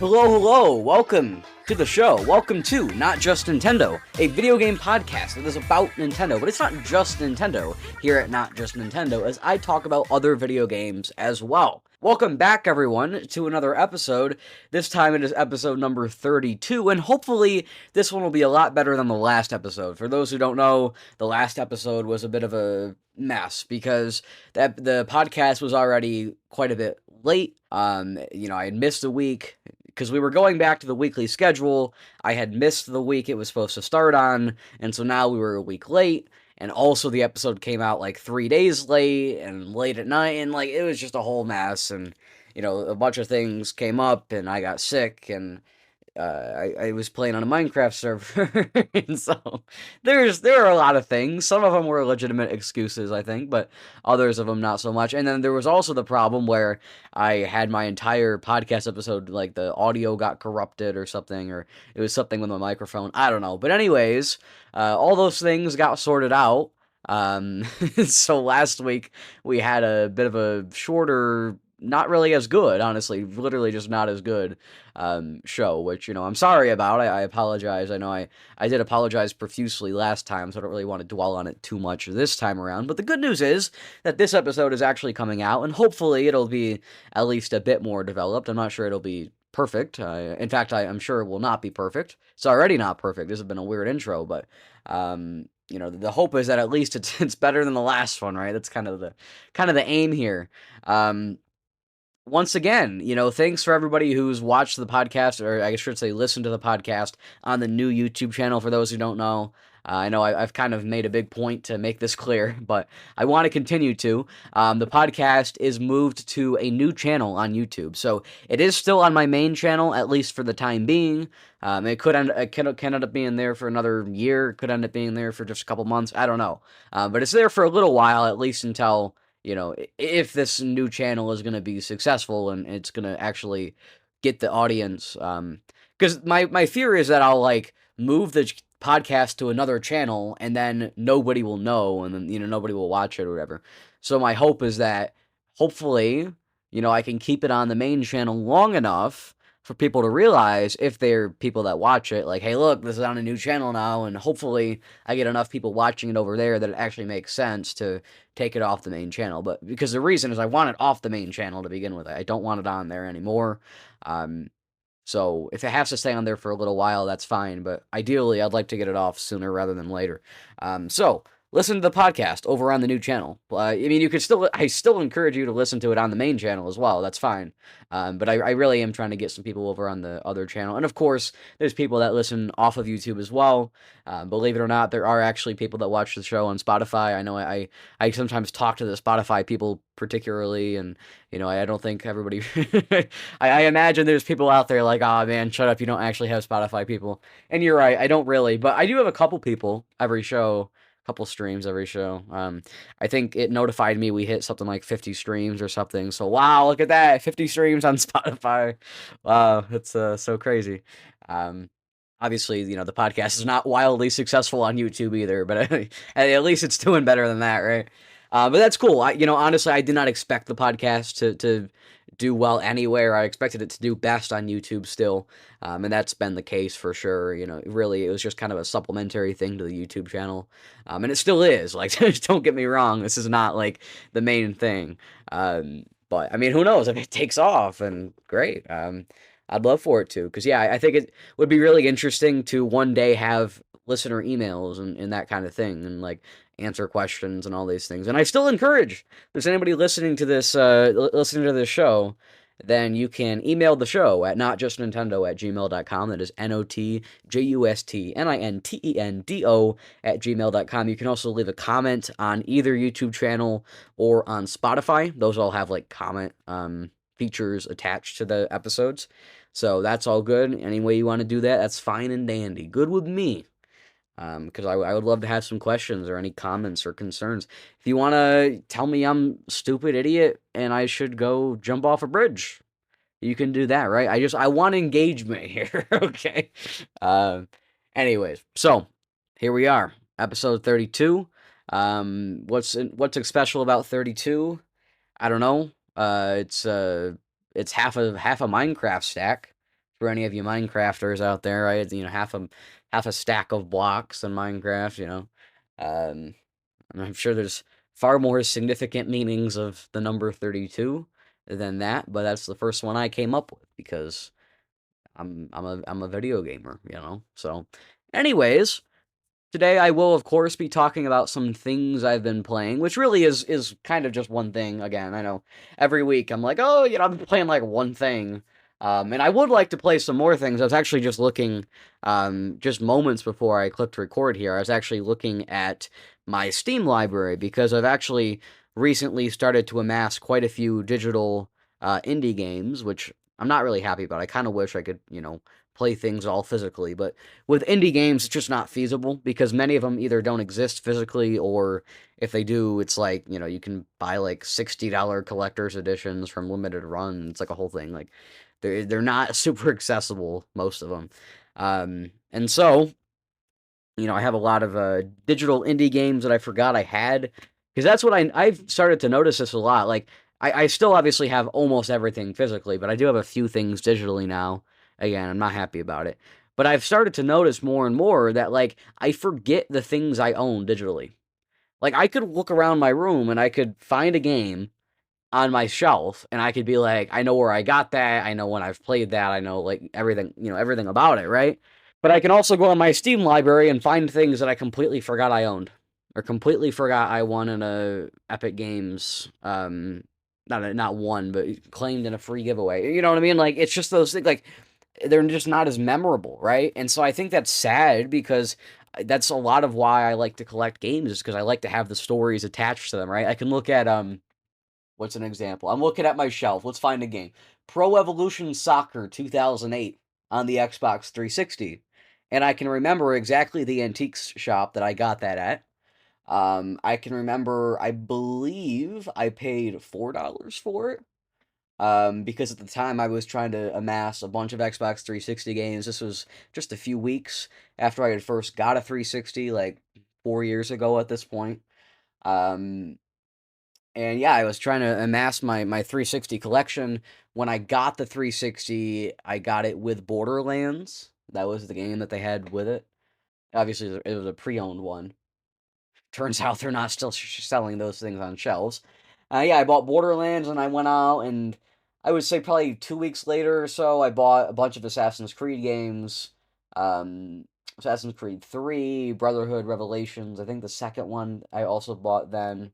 Hello, welcome to the show. Welcome to Not Just Nintendo, a video game podcast that is about Nintendo, but it's not just Nintendo here at Not Just Nintendo, as I talk about other video games as well. Welcome back, everyone, to another episode. This time it is episode number 32, and hopefully this one will be a lot better than the last episode. For those who don't know, the last episode was a bit of a mess because the podcast was already quite a bit late. I had missed a week because we were going back to the weekly schedule. I had missed the week it was supposed to start on, and so now we were a week late. And also the episode came out like 3 days late and late at night, and like it was just a whole mess. And a bunch of things came up, and I got sick, and I was playing on a Minecraft server, and so there are a lot of things. Some of them were legitimate excuses, I think, but others of them not so much. And then there was also the problem where I had my entire podcast episode, like the audio got corrupted or something, or it was something with my microphone. I don't know. But anyways, all those things got sorted out. So last week we had a bit of a shorter, not really as good, honestly, literally just not as good show, which, I'm sorry about. I apologize. I know I did apologize profusely last time, so I don't really want to dwell on it too much this time around. But the good news is that this episode is actually coming out, and hopefully it'll be at least a bit more developed. I'm not sure it'll be perfect. In fact, I'm sure it will not be perfect. It's already not perfect. This has been a weird intro, but the hope is that at least it's better than the last one, right? That's kind of the aim here. Once again, thanks for everybody who's watched the podcast, or I should say listened to the podcast on the new YouTube channel, for those who don't know. I know I've kind of made a big point to make this clear, but I want to continue to. The podcast is moved to a new channel on YouTube, so it is still on my main channel, at least for the time being. It can end up being there for another year, it could end up being there for just a couple months, I don't know. But it's there for a little while, at least until if this new channel is going to be successful and it's going to actually get the audience. Because my fear is that I'll, move the podcast to another channel and then nobody will know and then, nobody will watch it or whatever. So my hope is that, hopefully, I can keep it on the main channel long enough for people to realize, if they're people that watch it, like, hey, look, this is on a new channel now, and hopefully I get enough people watching it over there that it actually makes sense to take it off the main channel. But because the reason is I want it off the main channel to begin with. I don't want it on there anymore. So if it has to stay on there for a little while, that's fine. But ideally, I'd like to get it off sooner rather than later. So listen to the podcast over on the new channel. You could I still encourage you to listen to it on the main channel as well. That's fine. But I really am trying to get some people over on the other channel. And of course, there's people that listen off of YouTube as well. Believe it or not, there are actually people that watch the show on Spotify. I know I sometimes talk to the Spotify people particularly, and, I don't think everybody... I imagine there's people out there like, oh man, shut up, you don't actually have Spotify people. And you're right, I don't really. But I do have a couple people every show. Couple streams every show. I think it notified me we hit something like 50 streams or something. So wow, look at that, 50 streams on Spotify. Wow, it's so crazy. Obviously, the podcast is not wildly successful on YouTube either, but at least it's doing better than that, right? But that's cool. Honestly, I did not expect the podcast to do well anywhere. I expected it to do best on YouTube still, and that's been the case for sure. Really, it was just kind of a supplementary thing to the YouTube channel, and it still is. Like, don't get me wrong, this is not like the main thing. But I mean, who knows if it takes off? And great. I'd love for it to, because yeah, I think it would be really interesting to one day have listener emails and that kind of thing, and answer questions and all these things. And I still encourage, if there's anybody listening to this show, then you can email the show at notjustnintendo@gmail.com. That is NOTJUSTNINTENDO@gmail.com. You can also leave a comment on either YouTube channel or on Spotify. Those all have comment features attached to the episodes. So that's all good. Any way you want to do that, that's fine and dandy. Good with me. Because I would love to have some questions or any comments or concerns. If you want to tell me I'm a stupid idiot and I should go jump off a bridge, you can do that, right? I want engagement here, okay? Anyways, so here we are, episode 32. What's special about 32? I don't know. It's half a Minecraft stack. for any of you Minecrafters out there. I had, half a stack of blocks in Minecraft, Um, and I'm sure there's far more significant meanings of the number 32 than that, but that's the first one I came up with because I'm a video gamer. So, anyways, today I will of course be talking about some things I've been playing, which really is kind of just one thing. Again, I know every week I'm like, oh, I've been playing like one thing. And I would like to play some more things. I was actually just looking, just moments before I clicked record here. I was actually looking at my Steam library because I've actually recently started to amass quite a few digital indie games, which I'm not really happy about. I kind of wish I could, play things all physically, but with indie games, it's just not feasible because many of them either don't exist physically or if they do, it's like, you can buy like $60 collector's editions from limited run. It's like a whole thing. Like they're not super accessible, most of them. And so, I have a lot of digital indie games that I forgot I had because that's what I've started to notice this a lot. Like I still obviously have almost everything physically, but I do have a few things digitally now. Again, I'm not happy about it. But I've started to notice more and more that like I forget the things I own digitally. Like I could look around my room and I could find a game on my shelf and I could be like, I know where I got that, I know when I've played that, I know like everything, everything about it, right? But I can also go on my Steam library and find things that I completely forgot I owned, or completely forgot I won in a Epic Games, not won, but claimed in a free giveaway. You know what I mean? Like it's just those things. Like they're just not as memorable, right? And so I think that's sad because that's a lot of why I like to collect games is because I like to have the stories attached to them, right? I can look at what's an example? I'm looking at my shelf. Let's find a game. Pro Evolution Soccer 2008 on the Xbox 360. And I can remember exactly the antiques shop that I got that at. I can remember, I believe I paid $4 for it. Because at the time I was trying to amass a bunch of Xbox 360 games. This was just a few weeks after I had first got a 360, like 4 years ago at this point. Um, and yeah, I was trying to amass my 360 collection. When I got the 360, I got it with Borderlands. That was the game that they had with it. Obviously, it was a pre-owned one. Turns out they're not still selling those things on shelves. Yeah, I bought Borderlands and I went out and I would say probably 2 weeks later or so, I bought a bunch of Assassin's Creed games. Um, Assassin's Creed 3, Brotherhood, Revelations. I think the second one I also bought then.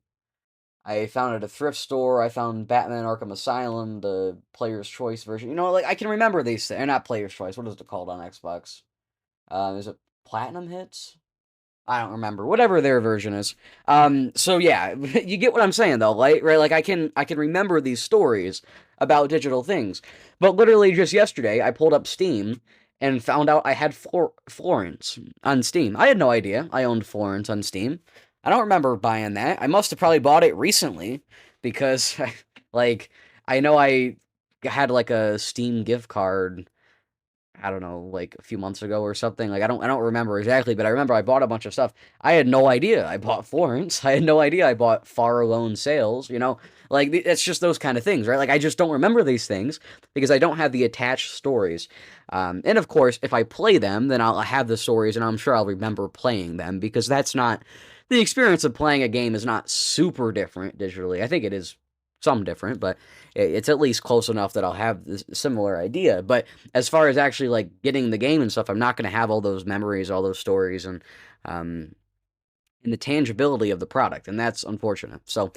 I found at a thrift store. I found Batman Arkham Asylum, the Player's Choice version. Like I can remember these things. Not Player's Choice. What is it called on Xbox? Is it Platinum Hits? I don't remember. Whatever their version is. So yeah, you get what I'm saying though, right? Like I can remember these stories about digital things. But literally just yesterday, I pulled up Steam and found out I had Florence on Steam. I had no idea I owned Florence on Steam. I don't remember buying that. I must have probably bought it recently because like I know I had like a Steam gift card. I don't know, like a few months ago or something. Like I don't remember exactly, but I remember I bought a bunch of stuff. I had no idea I bought Florence. I had no idea I bought Far Alone Sales. Like it's just those kind of things, right? Like I just don't remember these things because I don't have the attached stories. And of course, if I play them, then I'll have the stories, and I'm sure I'll remember playing them because that's not the experience of playing a game is not super different digitally. I think it is some different, but it's at least close enough that I'll have this similar idea. But as far as actually like getting the game and stuff, I'm not going to have all those memories, all those stories, um, and the tangibility of the product, and that's unfortunate. So,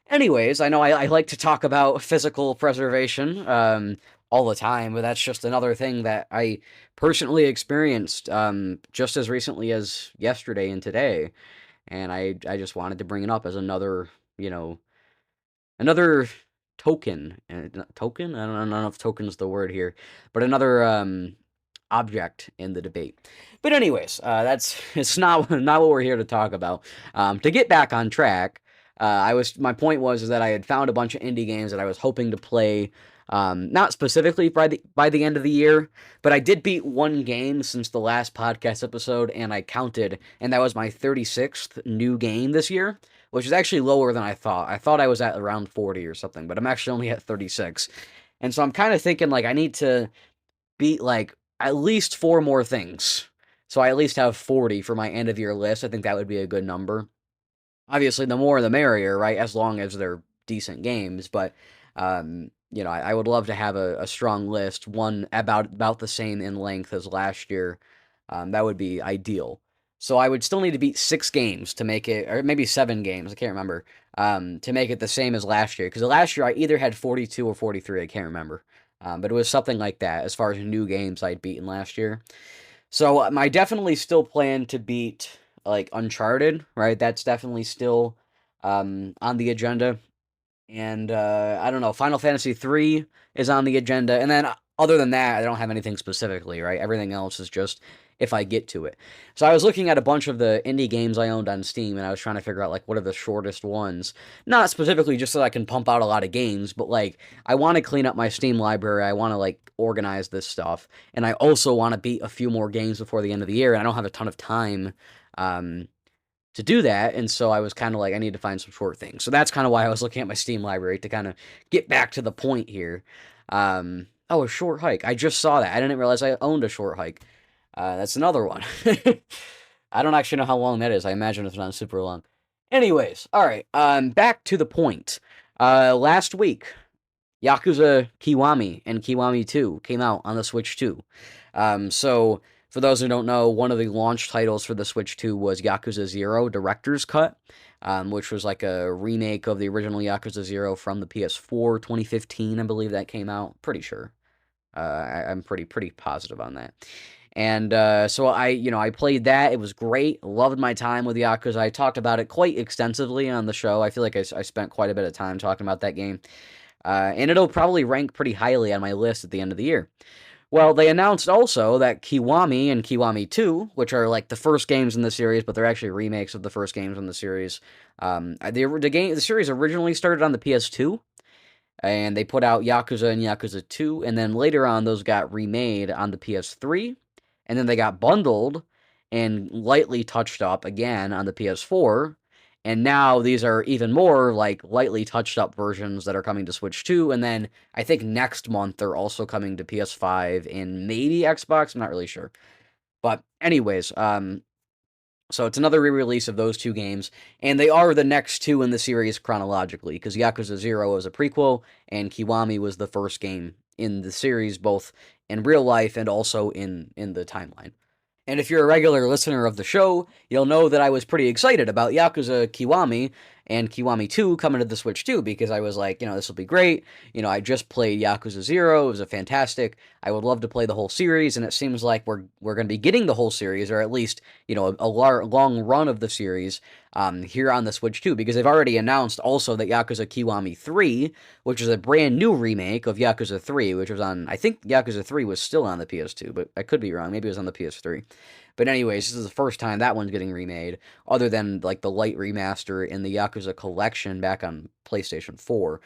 anyways, I know I like to talk about physical preservation all the time, but that's just another thing that I personally experienced just as recently as yesterday and today, and I just wanted to bring it up as you know another token. Token? I don't know if token's the word here, but another object in the debate. But anyways, that's it's not what we're here to talk about. To get back on track, my point was is that I had found a bunch of indie games that I was hoping to play. Not specifically by the end of the year, but I did beat one game since the last podcast episode, and I counted, and that was my 36th new game this year, which is actually lower than I thought. I thought I was at around 40 or something, but I'm actually only at 36. And so I'm kind of thinking like I need to beat like at least 4 more things. So I at least have 40 for my end of year list. I think that would be a good number. Obviously, the more the merrier, right? As long as they're decent games. But I would love to have a strong list, one about the same in length as last year. That would be ideal. So I would still need to beat 6 games to make it, or maybe 7 games. I can't remember. To make it the same as last year, because last year I either had 42 or 43. I can't remember. But it was something like that as far as new games I'd beaten last year. So I definitely still plan to beat like Uncharted, right? That's definitely still on the agenda. And I don't know, Final Fantasy 3 is on the agenda. And then other than that, I don't have anything specifically, right? Everything else is just if I get to it. So I was looking at a bunch of the indie games I owned on Steam, and I was trying to figure out like what are the shortest ones. Not specifically just so I can pump out a lot of games, but like I want to clean up my Steam library. I want to like organize this stuff, and I also want to beat a few more games before the end of the year. And I don't have a ton of time. To do that, and so I was kind of like, I need to find some short things. So that's kind of why I was looking at my Steam library to kind of get back to the point here. Oh, a short hike. I just saw that. I didn't realize I owned a short hike. That's another one. I don't actually know how long that is. I imagine it's not super long. Anyways, all right. Back to the point. Last week, Yakuza Kiwami and Kiwami 2 came out on the Switch 2. So for those who don't know, one of the launch titles for the Switch 2 was Yakuza 0 Director's Cut, which was like a remake of the original Yakuza 0 from the PS4 2015, I believe that came out. Pretty sure. I'm pretty positive on that. And so I played that. It was great. Loved my time with Yakuza. I talked about it quite extensively on the show. I feel like I spent quite a bit of time talking about that game. And it'll probably rank pretty highly on my list at the end of the year. Well, they announced also that Kiwami and Kiwami 2, which are like the first games in the series, but they're actually remakes of the first games in the series. The series originally started on the PS2, and they put out Yakuza and Yakuza 2, and then later on those got remade on the PS3, and then they got bundled and lightly touched up again on the PS4. And now these are even more like lightly touched up versions that are coming to Switch 2. And then I think next month they're also coming to PS5 and maybe Xbox. I'm not really sure. But anyways, so it's another re-release of those 2 games, and they are the next 2 in the series chronologically, because Yakuza 0 was a prequel, and Kiwami was the first game in the series, both in real life and also in the timeline. And if you're a regular listener of the show, you'll know that I was pretty excited about Yakuza Kiwami and Kiwami 2 coming to the Switch 2, because I was like, this will be great. I just played Yakuza 0. It was a fantastic. I would love to play the whole series, and it seems like we're going to be getting the whole series, or at least, a long run of the series here on the Switch 2, because they've already announced also that Yakuza Kiwami 3, which is a brand new remake of Yakuza 3, which was on, I think Yakuza 3 was still on the PS2, but I could be wrong. Maybe it was on the PS3. But anyways, this is the first time that one's getting remade, other than like the light remaster in the Yakuza collection back on PlayStation 4.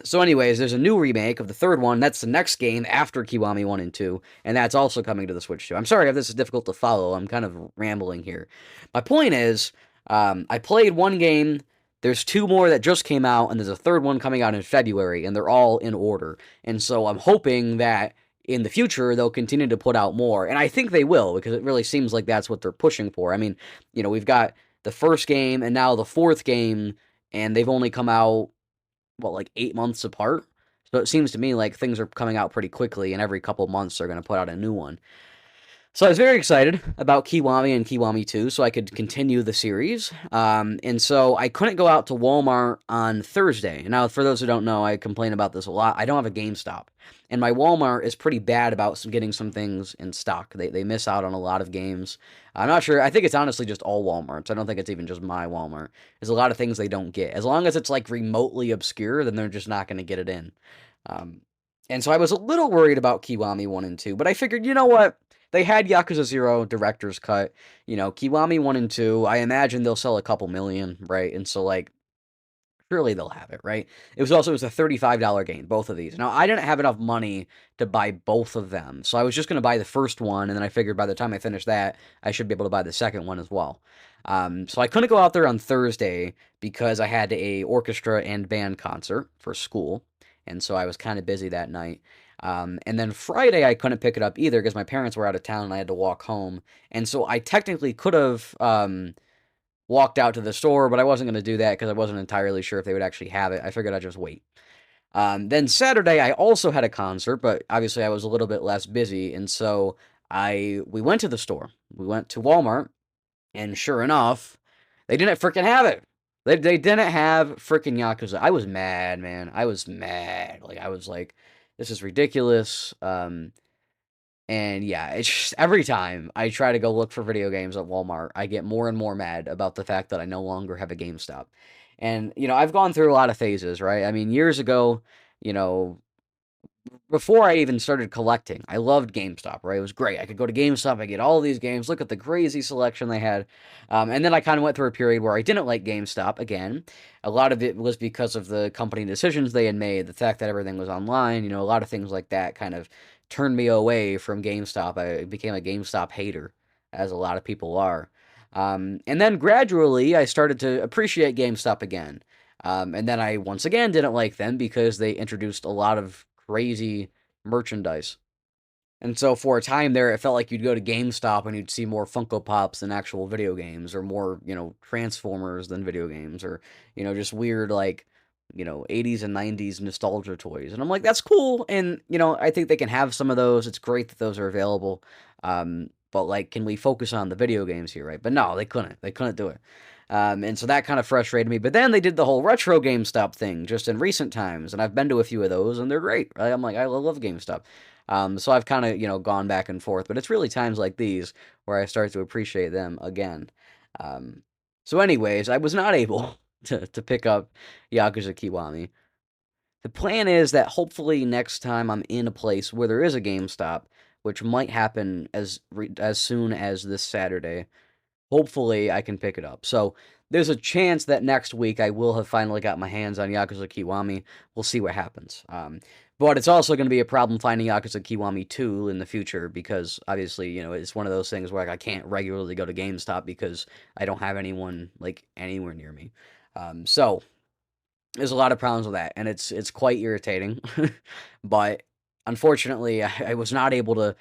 So anyways, there's a new remake of the third one. That's the next game after Kiwami 1 and 2, and that's also coming to the Switch 2. I'm sorry if this is difficult to follow. I'm kind of rambling here. My point is, I played one game. There's 2 more that just came out, and there's a third one coming out in February, and they're all in order. And so I'm hoping that in the future they'll continue to put out more, and I think they will, because it really seems like that's what they're pushing for. I mean, we've got the first game and now the fourth game, and they've only come out like 8 months apart. So it seems to me like things are coming out pretty quickly, and every couple months they're going to put out a new one. So I was very excited about Kiwami and Kiwami 2, so I could continue the series. And so I couldn't go out to Walmart on Thursday. Now, for those who don't know, I complain about this a lot. I don't have a GameStop. And my Walmart is pretty bad about getting some things in stock. They miss out on a lot of games. I'm not sure. I think it's honestly just all Walmarts. I don't think it's even just my Walmart. There's a lot of things they don't get. As long as it's like remotely obscure, then they're just not going to get it in. And so I was a little worried about Kiwami 1 and 2, but I figured, you know what? They had Yakuza 0 Director's Cut, Kiwami 1 and 2, I imagine they'll sell a couple million, right? And so, like, surely they'll have it, right? It was a $35 game, both of these. Now, I didn't have enough money to buy both of them, so I was just going to buy the first one, and then I figured by the time I finished that, I should be able to buy the second one as well. So I couldn't go out there on Thursday because I had a orchestra and band concert for school, and so I was kind of busy that night. And then Friday, I couldn't pick it up either because my parents were out of town and I had to walk home. And so I technically could have walked out to the store, but I wasn't going to do that because I wasn't entirely sure if they would actually have it. I figured I'd just wait. Then Saturday, I also had a concert, but obviously I was a little bit less busy, and so we went to the store. We went to Walmart, and sure enough, they didn't freaking have it. They didn't have freaking Yakuza. I was mad, man. I was mad. Like I was like, this is ridiculous. And yeah, it's just every time I try to go look for video games at Walmart, I get more and more mad about the fact that I no longer have a GameStop. And I've gone through a lot of phases, right? I mean, years ago, you know, before I even started collecting, I loved GameStop, right? It was great. I could go to GameStop, I get all these games, look at the crazy selection they had. And then I kind of went through a period where I didn't like GameStop again. A lot of it was because of the company decisions they had made, the fact that everything was online, a lot of things like that kind of turned me away from GameStop. I became a GameStop hater, as a lot of people are. And then gradually, I started to appreciate GameStop again. And then I once again didn't like them because they introduced a lot of crazy merchandise. And so for a time there, it felt like you'd go to GameStop and you'd see more Funko Pops than actual video games, or more, Transformers than video games, or, just weird, like, 80s and 90s nostalgia toys. And I'm like, that's cool. And, I think they can have some of those. It's great that those are available. But, like, can we focus on the video games here, right? But no, they couldn't. They couldn't do it. And so that kind of frustrated me. But then they did the whole retro GameStop thing just in recent times, and I've been to a few of those, and they're great. Right? I'm like, I love GameStop. So I've kind of, gone back and forth, but it's really times like these where I start to appreciate them again. Um, so anyways, I was not able to pick up Yakuza Kiwami. The plan is that hopefully next time I'm in a place where there is a GameStop, which might happen as soon as this Saturday. Hopefully, I can pick it up. So there's a chance that next week I will have finally got my hands on Yakuza Kiwami. We'll see what happens. But it's also going to be a problem finding Yakuza Kiwami 2 in the future because obviously, it's one of those things where, like, I can't regularly go to GameStop because I don't have anyone, like, anywhere near me. So there's a lot of problems with that, and it's quite irritating. But unfortunately, I was not able to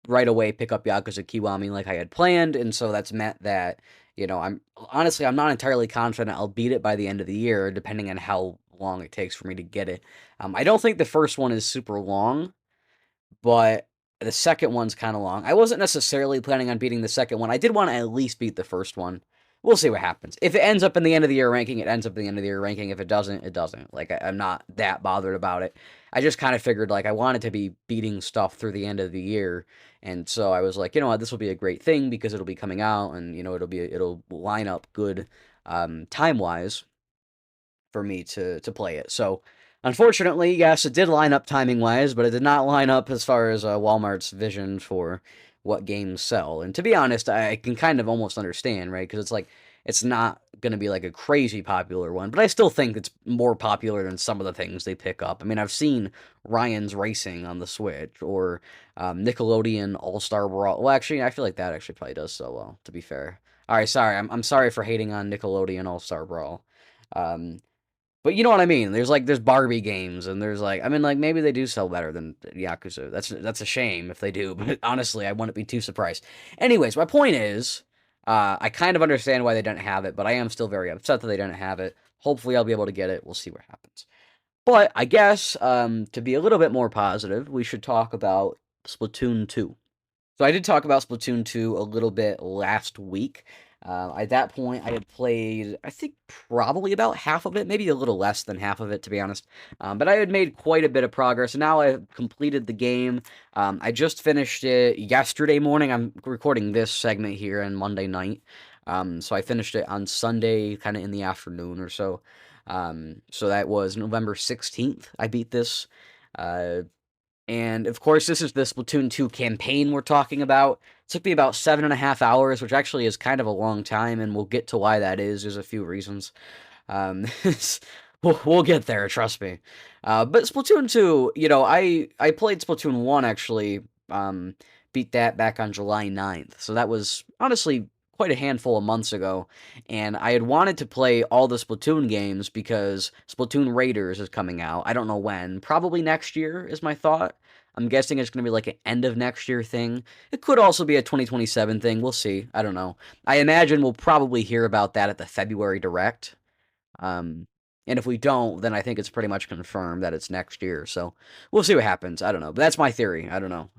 right away pick up Yakuza Kiwami like I had planned, and so that's meant that, I'm not entirely confident I'll beat it by the end of the year, depending on how long it takes for me to get it. I don't think the first one is super long, but the second one's kind of long. I wasn't necessarily planning on beating the second one. I did want to at least beat the first one. We'll see what happens. If it ends up in the end of the year ranking, it ends up in the end of the year ranking. If it doesn't, it doesn't. Like, I'm not that bothered about it. I just kind of figured, like, I wanted to be beating stuff through the end of the year. And so I was like, you know what, this will be a great thing because it'll be coming out and, it'll line up good time-wise for me to play it. So, unfortunately, yes, it did line up timing-wise, but it did not line up as far as Walmart's vision for what games sell. And to be honest, I can kind of almost understand, right? Because it's like, it's not going to be like a crazy popular one, but I still think it's more popular than some of the things they pick up. I mean, I've seen Ryan's Racing on the Switch, or Nickelodeon All-Star Brawl. Well, actually, I feel like that actually probably does so well, to be fair. All right, sorry, I'm sorry for hating on Nickelodeon All-Star Brawl. Um, but you know what I mean? There's Barbie games, and there's like, I mean, like, maybe they do sell better than Yakuza. That's a shame if they do, but honestly, I wouldn't be too surprised. Anyways, my point is, I kind of understand why they didn't have it, but I am still very upset that they didn't have it. Hopefully, I'll be able to get it. We'll see what happens. But I guess, to be a little bit more positive, we should talk about Splatoon 2. So I did talk about Splatoon 2 a little bit last week. At that point, I had played, I think, probably about half of it, maybe a little less than half of it, to be honest. But I had made quite a bit of progress, and now I've completed the game. I just finished it yesterday morning. I'm recording this segment here on Monday night. So I finished it on Sunday, kind of in the afternoon or so. So that was November 16th. I beat this. And, of course, this is the Splatoon 2 campaign we're talking about. It took me about 7.5 hours, which actually is kind of a long time, and we'll get to why that is. There's a few reasons. Um, we'll get there, trust me. But Splatoon 2, I played Splatoon 1, actually, beat that back on July 9th. So that was, honestly, quite a handful of months ago, and I had wanted to play all the Splatoon games because Splatoon Raiders is coming out. I don't know when. Probably next year is my thought. I'm guessing it's going to be like an end of next year thing. It could also be a 2027 thing. We'll see. I don't know. I imagine we'll probably hear about that at the February Direct. Um, and if we don't, then I think it's pretty much confirmed that it's next year. So we'll see what happens. I don't know. But that's my theory. I don't know.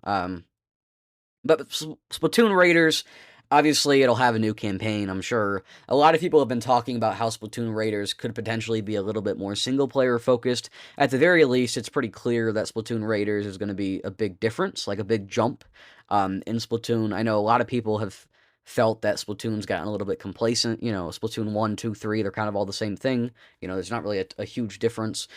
But Splatoon Raiders, obviously, it'll have a new campaign, I'm sure. A lot of people have been talking about how Splatoon Raiders could potentially be a little bit more single-player focused. At the very least, it's pretty clear that Splatoon Raiders is going to be a big difference, like a big jump in Splatoon. I know a lot of people have felt that Splatoon's gotten a little bit complacent. You know, Splatoon 1, 2, 3, they're kind of all the same thing. You know, there's not really a huge difference.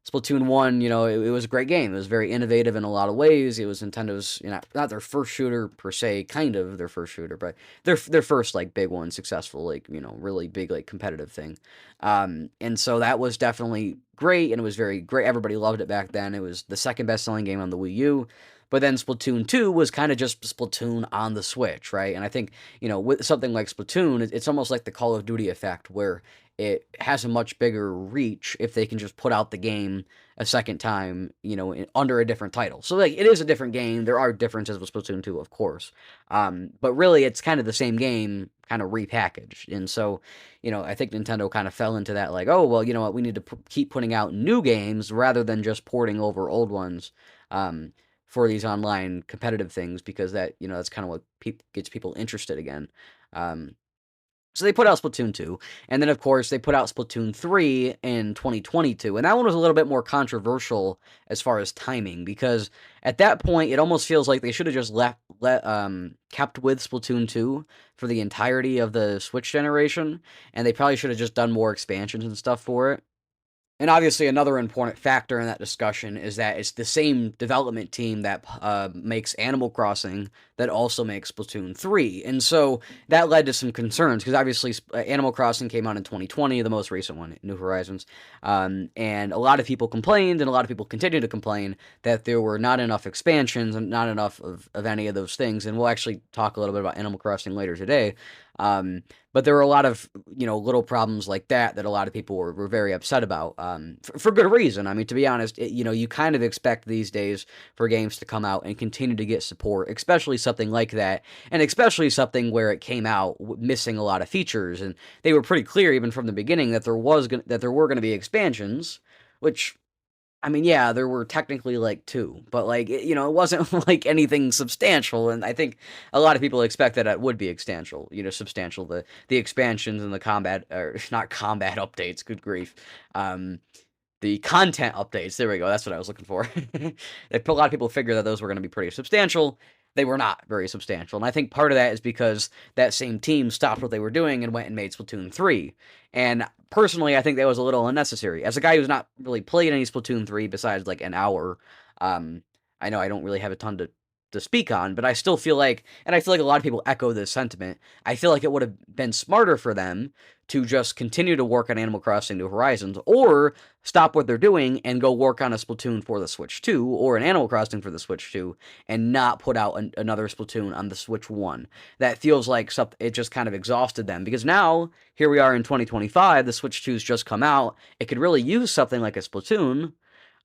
Splatoon 1, you know, it was a great game. It was very innovative in a lot of ways. It was Nintendo's, you know, not their first shooter per se, kind of their first shooter, but their first, like, big one, successful, like, you know, really big, like, competitive thing. And so that was definitely great, and it was very great. Everybody loved it back then. It was the second best-selling game on the Wii U. But then Splatoon 2 was kind of just Splatoon on the Switch, right? And I think, you know, with something like Splatoon, it's almost like the Call of Duty effect, where it has a much bigger reach if they can just put out the game a second time, you know, under a different title. So, like, it is a different game. There are differences with Splatoon 2, of course. But really, it's kind of the same game, kind of repackaged. And so, you know, I think Nintendo kind of fell into that, like, oh, well, you know what, we need to keep putting out new games rather than just porting over old ones. For these online competitive things, because that, you know, that's kind of what gets people interested again. So they put out Splatoon 2, and then, of course, they put out Splatoon 3 in 2022, and that one was a little bit more controversial as far as timing, because at that point, it almost feels like they should have just kept with Splatoon 2 for the entirety of the Switch generation, and they probably should have just done more expansions and stuff for it. And obviously, another important factor in that discussion is that it's the same development team that makes Animal Crossing that also makes Splatoon 3. And so that led to some concerns, because obviously Animal Crossing came out in 2020, the most recent one, New Horizons. And a lot of people complained, and a lot of people continue to complain, that there were not enough expansions and not enough of any of those things. And we'll actually talk a little bit about Animal Crossing later today. But there were a lot of, you know, little problems like that a lot of people were very upset about, for good reason. I mean, to be honest, you know, you kind of expect these days for games to come out and continue to get support, especially something like that, and especially something where it came out missing a lot of features, and they were pretty clear even from the beginning that there were going to be expansions, which, I mean, yeah, there were technically, like, 2, but, like, you know, it wasn't, like, anything substantial, and I think a lot of people expect that it would be substantial, the expansions and the combat, or not combat updates, good grief, the content updates, there we go, that's what I was looking for. A lot of people figured that those were gonna be pretty substantial. They were not very substantial, and I think part of that is because that same team stopped what they were doing and went and made Splatoon 3, and personally, I think that was a little unnecessary. As a guy who's not really played any Splatoon 3 besides, like, an hour, I know I don't really have a ton to speak on, but I still feel like, and I feel like a lot of people echo this sentiment, I feel like it would have been smarter for them to just continue to work on Animal Crossing New Horizons, or stop what they're doing and go work on a Splatoon for the Switch 2, or an Animal Crossing for the Switch 2, and not put out another Splatoon on the Switch 1. That feels like it just kind of exhausted them, because now, here we are in 2025, the Switch 2's just come out, it could really use something like a Splatoon,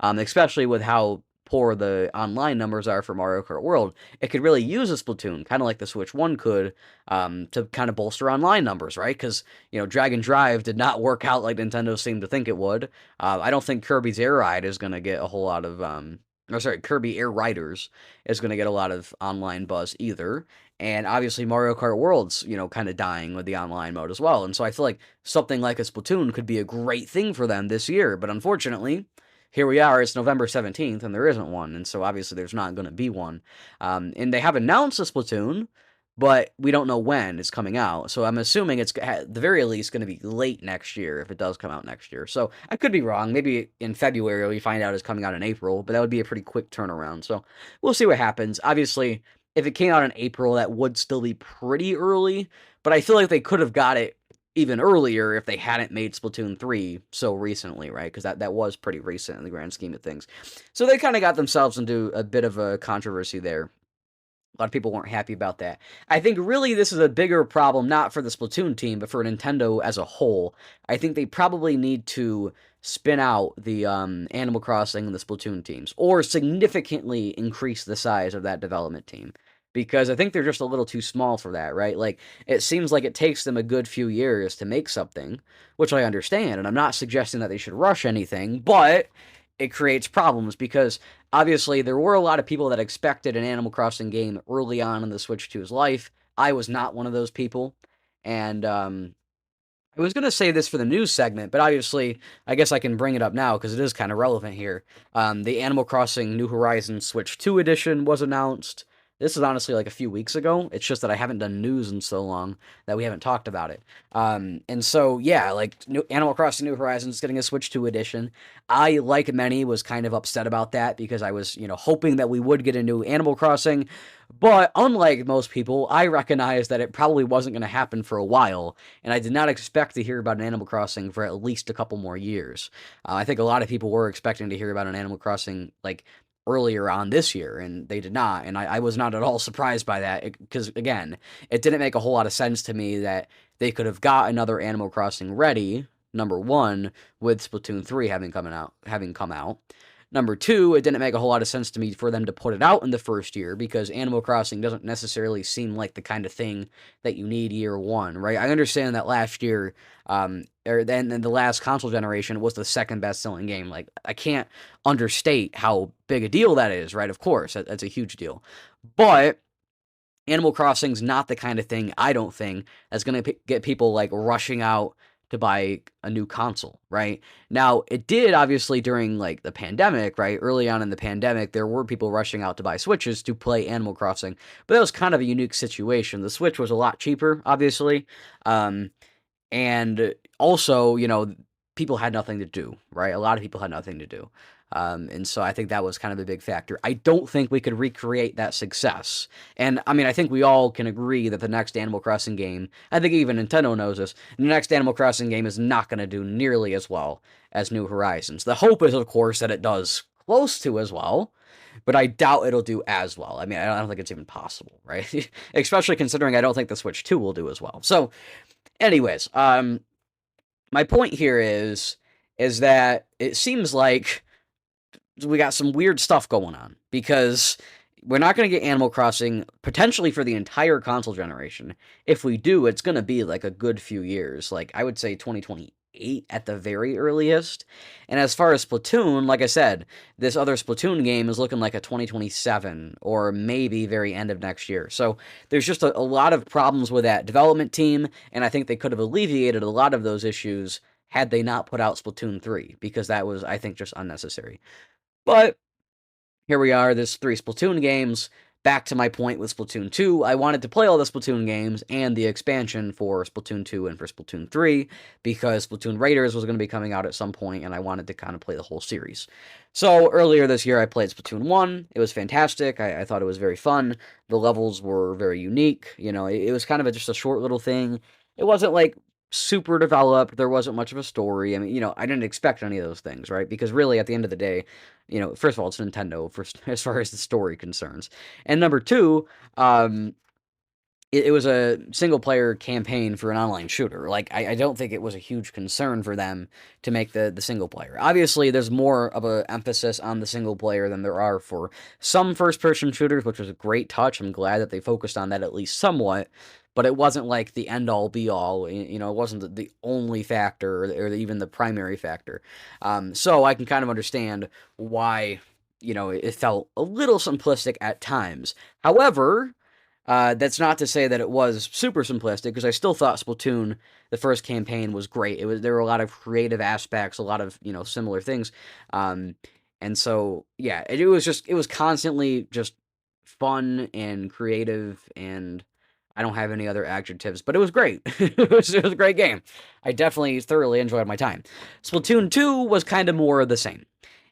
especially with how poor the online numbers are for Mario Kart World. It could really use a Splatoon, kind of like the Switch 1 could, to kind of bolster online numbers, right? Because, you know, Drag and Drive did not work out like Nintendo seemed to think it would. I don't think Kirby's Air Ride is going to get a whole lot of, Kirby Air Riders is going to get a lot of online buzz either. And obviously Mario Kart World's, you know, kind of dying with the online mode as well. And so I feel like something like a Splatoon could be a great thing for them this year. But unfortunately, here we are, it's November 17th, and there isn't one, and so obviously there's not going to be one. And they have announced a Splatoon, but we don't know when it's coming out, so I'm assuming it's, at the very least, going to be late next year, if it does come out next year. So I could be wrong, maybe in February we find out it's coming out in April, but that would be a pretty quick turnaround, so we'll see what happens. Obviously, if it came out in April, that would still be pretty early, but I feel like they could have got it even earlier if they hadn't made Splatoon 3 so recently, right? Because that was pretty recent in the grand scheme of things. So they kind of got themselves into a bit of a controversy there. A lot of people weren't happy about that. I think really this is a bigger problem, not for the Splatoon team, but for Nintendo as a whole. I think they probably need to spin out the Animal Crossing and the Splatoon teams, or significantly increase the size of that development team. Because I think they're just a little too small for that, right? Like, it seems like it takes them a good few years to make something, which I understand, and I'm not suggesting that they should rush anything, but it creates problems because obviously there were a lot of people that expected an Animal Crossing game early on in the Switch 2's life. I was not one of those people, and I was going to say this for the news segment, but obviously, I guess I can bring it up now because it is kind of relevant here. The Animal Crossing New Horizons Switch 2 edition was announced. This is honestly like a few weeks ago. It's just that I haven't done news in so long that we haven't talked about it. And so, yeah, like Animal Crossing New Horizons getting a Switch 2 edition. I, like many, was kind of upset about that because I was, hoping that we would get a new Animal Crossing. But unlike most people, I recognized that it probably wasn't going to happen for a while, and I did not expect to hear about an Animal Crossing for at least a couple more years. I think a lot of people were expecting to hear about an Animal Crossing, like, earlier on this year, and they did not, and I was not at all surprised by that, because, again, it didn't make a whole lot of sense to me that they could have got another Animal Crossing ready, number one, with Splatoon 3 having come out. Number two, it didn't make a whole lot of sense to me for them to put it out in the first year because Animal Crossing doesn't necessarily seem like the kind of thing that you need year one, right? I understand that last year, or then in the last console generation, was the second best-selling game. Like, I can't understate how big a deal that is, right? Of course, that's a huge deal. But Animal Crossing's not the kind of thing, I don't think, that's going to get people, like, rushing out to buy a new console, right? Now, it did, obviously, during, like, the pandemic, right? Early on in the pandemic, there were people rushing out to buy Switches to play Animal Crossing, but that was kind of a unique situation. The Switch was a lot cheaper, obviously, and also, people had nothing to do, right? A lot of people had nothing to do. And so I think that was kind of a big factor. I don't think we could recreate that success. And I mean, I think we all can agree that the next Animal Crossing game, I think even Nintendo knows this, the next Animal Crossing game is not going to do nearly as well as New Horizons. The hope is, of course, that it does close to as well, but I doubt it'll do as well. I mean, I don't think it's even possible, right? Especially considering I don't think the Switch 2 will do as well. So, anyways, my point here is that it seems like we got some weird stuff going on because we're not going to get Animal Crossing potentially for the entire console generation. If we do, it's going to be like a good few years. Like, I would say 2028 at the very earliest. And as far as Splatoon, like I said, this other Splatoon game is looking like a 2027 or maybe very end of next year. So there's just a lot of problems with that development team, and I think they could have alleviated a lot of those issues had they not put out Splatoon 3, because that was, I think, just unnecessary. But here we are, there's 3 Splatoon games. Back to my point with Splatoon 2, I wanted to play all the Splatoon games and the expansion for Splatoon 2 and for Splatoon 3, because Splatoon Raiders was going to be coming out at some point, and I wanted to kind of play the whole series. So earlier this year, I played Splatoon 1. It was fantastic. I thought it was very fun. The levels were very unique. It was kind of just a short little thing. It wasn't like super developed. There wasn't much of a story. I mean, I didn't expect any of those things, right? Because really, at the end of the day, first of all, it's Nintendo as far as the story concerns. And number two, it was a single-player campaign for an online shooter. Like, I don't think it was a huge concern for them to make the single-player. Obviously, there's more of an emphasis on the single-player than there are for some first-person shooters, which was a great touch. I'm glad that they focused on that at least somewhat, but it wasn't like the end-all, be-all. It wasn't the only factor or even the primary factor. So I can kind of understand why, it felt a little simplistic at times. However, that's not to say that it was super simplistic, because I still thought Splatoon, the first campaign, was great. There were a lot of creative aspects, a lot of, similar things. And so, yeah, it was constantly just fun and creative, and I don't have any other adjectives, but it was great. it was a great game. I definitely thoroughly enjoyed my time. Splatoon 2 was kind of more of the same.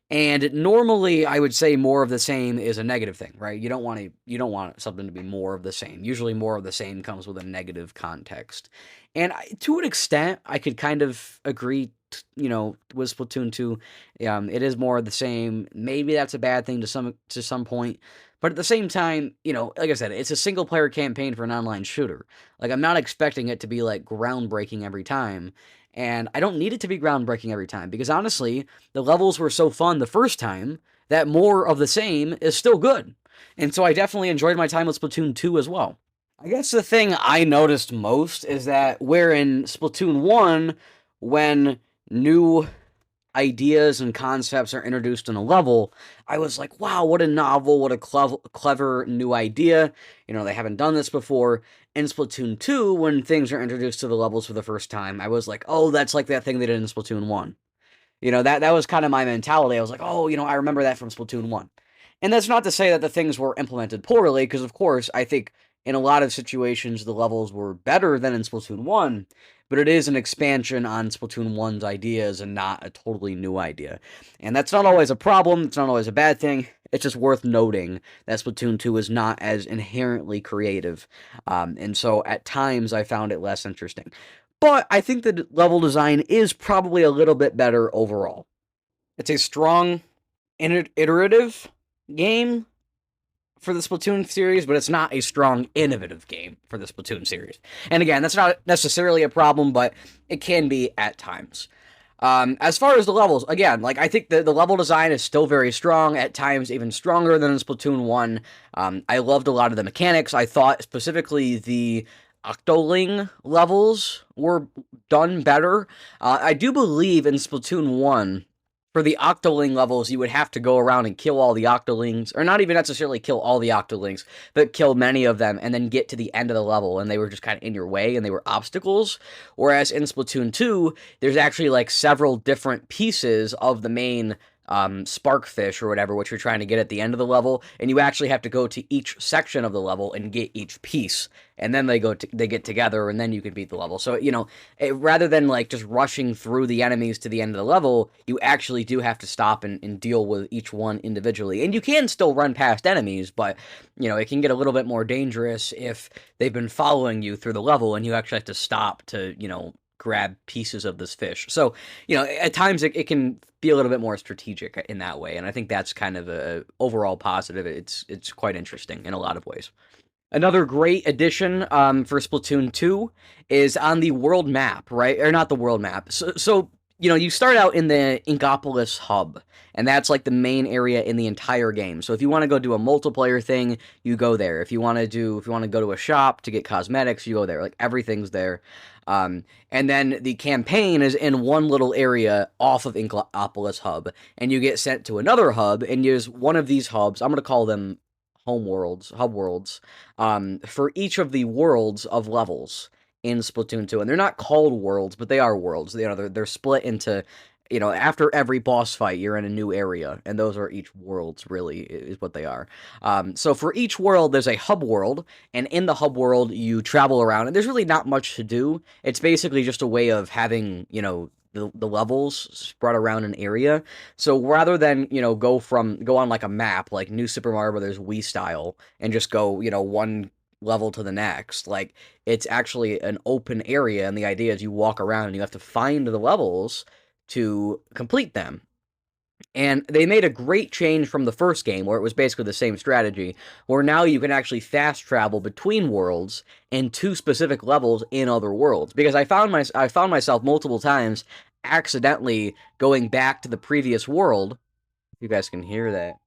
And normally, I would say more of the same is a negative thing, right? You don't want something to be more of the same. Usually, more of the same comes with a negative context. And to an extent, I could kind of agree, with Splatoon 2. It is more of the same. Maybe that's a bad thing to some point. But at the same time, like I said, it's a single-player campaign for an online shooter. Like, I'm not expecting it to be, like, groundbreaking every time. And I don't need it to be groundbreaking every time, because honestly, the levels were so fun the first time that more of the same is still good. And so I definitely enjoyed my time with Splatoon 2 as well. I guess the thing I noticed most is that where in Splatoon 1, when new ideas and concepts are introduced in a level, I was like, wow, what a novel, what a clever new idea. They haven't done this before. In Splatoon 2, when things are introduced to the levels for the first time, I was like, oh, that's like that thing they did in Splatoon 1. That was kind of my mentality. I was like, oh, I remember that from Splatoon 1. And that's not to say that the things were implemented poorly, because of course, I think in a lot of situations the levels were better than in Splatoon 1, but it is an expansion on Splatoon 1's ideas and not a totally new idea. And that's not always a problem, it's not always a bad thing. It's just worth noting that Splatoon 2 is not as inherently creative. And so at times I found it less interesting. But I think the level design is probably a little bit better overall. It's a strong, iterative game for the Splatoon series, but it's not a strong, innovative game for the Splatoon series. And again, that's not necessarily a problem, but it can be at times. As far as the levels, again, I think the level design is still very strong, at times even stronger than in Splatoon 1. I loved a lot of the mechanics. I thought specifically the Octoling levels were done better. I do believe in Splatoon 1, for the Octoling levels, you would have to go around and kill all the Octolings, or not even necessarily kill all the Octolings, but kill many of them, and then get to the end of the level, and they were just kind of in your way, and they were obstacles. Whereas in Splatoon 2, there's actually several different pieces of the main sparkfish or whatever, which you're trying to get at the end of the level, and you actually have to go to each section of the level and get each piece, and then they get together, and then you can beat the level. So rather than just rushing through the enemies to the end of the level, you actually do have to stop and deal with each one individually. And you can still run past enemies, but it can get a little bit more dangerous if they've been following you through the level, and you actually have to stop to grab pieces of this fish. So, at times it can be a little bit more strategic in that way, and I think that's kind of a overall positive. It's quite interesting in a lot of ways. Another great addition for Splatoon 2 is on the world map, right? Or not the world map. So you start out in the Inkopolis hub, and that's the main area in the entire game. So if you want to go do a multiplayer thing, you go there. If you want to go to a shop to get cosmetics, you go there. Everything's there. And then the campaign is in one little area off of Inkopolis hub, and you get sent to another hub, and use one of these hubs. I'm going to call them hub worlds, for each of the worlds of levels in Splatoon 2. And they're not called worlds, but they are worlds. They're split into, after every boss fight, you're in a new area, and those are each worlds, really, is what they are. So for each world, there's a hub world, and in the hub world, you travel around, and there's really not much to do. It's basically just a way of having, the levels spread around an area. So rather than, go on a map, like New Super Mario Brothers Wii style, and just go, one level to the next, it's actually an open area, and the idea is you walk around and you have to find the levels to complete them. And they made a great change from the first game, where it was basically the same strategy, where now you can actually fast travel between worlds and to specific levels in other worlds. Because I found myself multiple times accidentally going back to the previous world. You guys can hear that.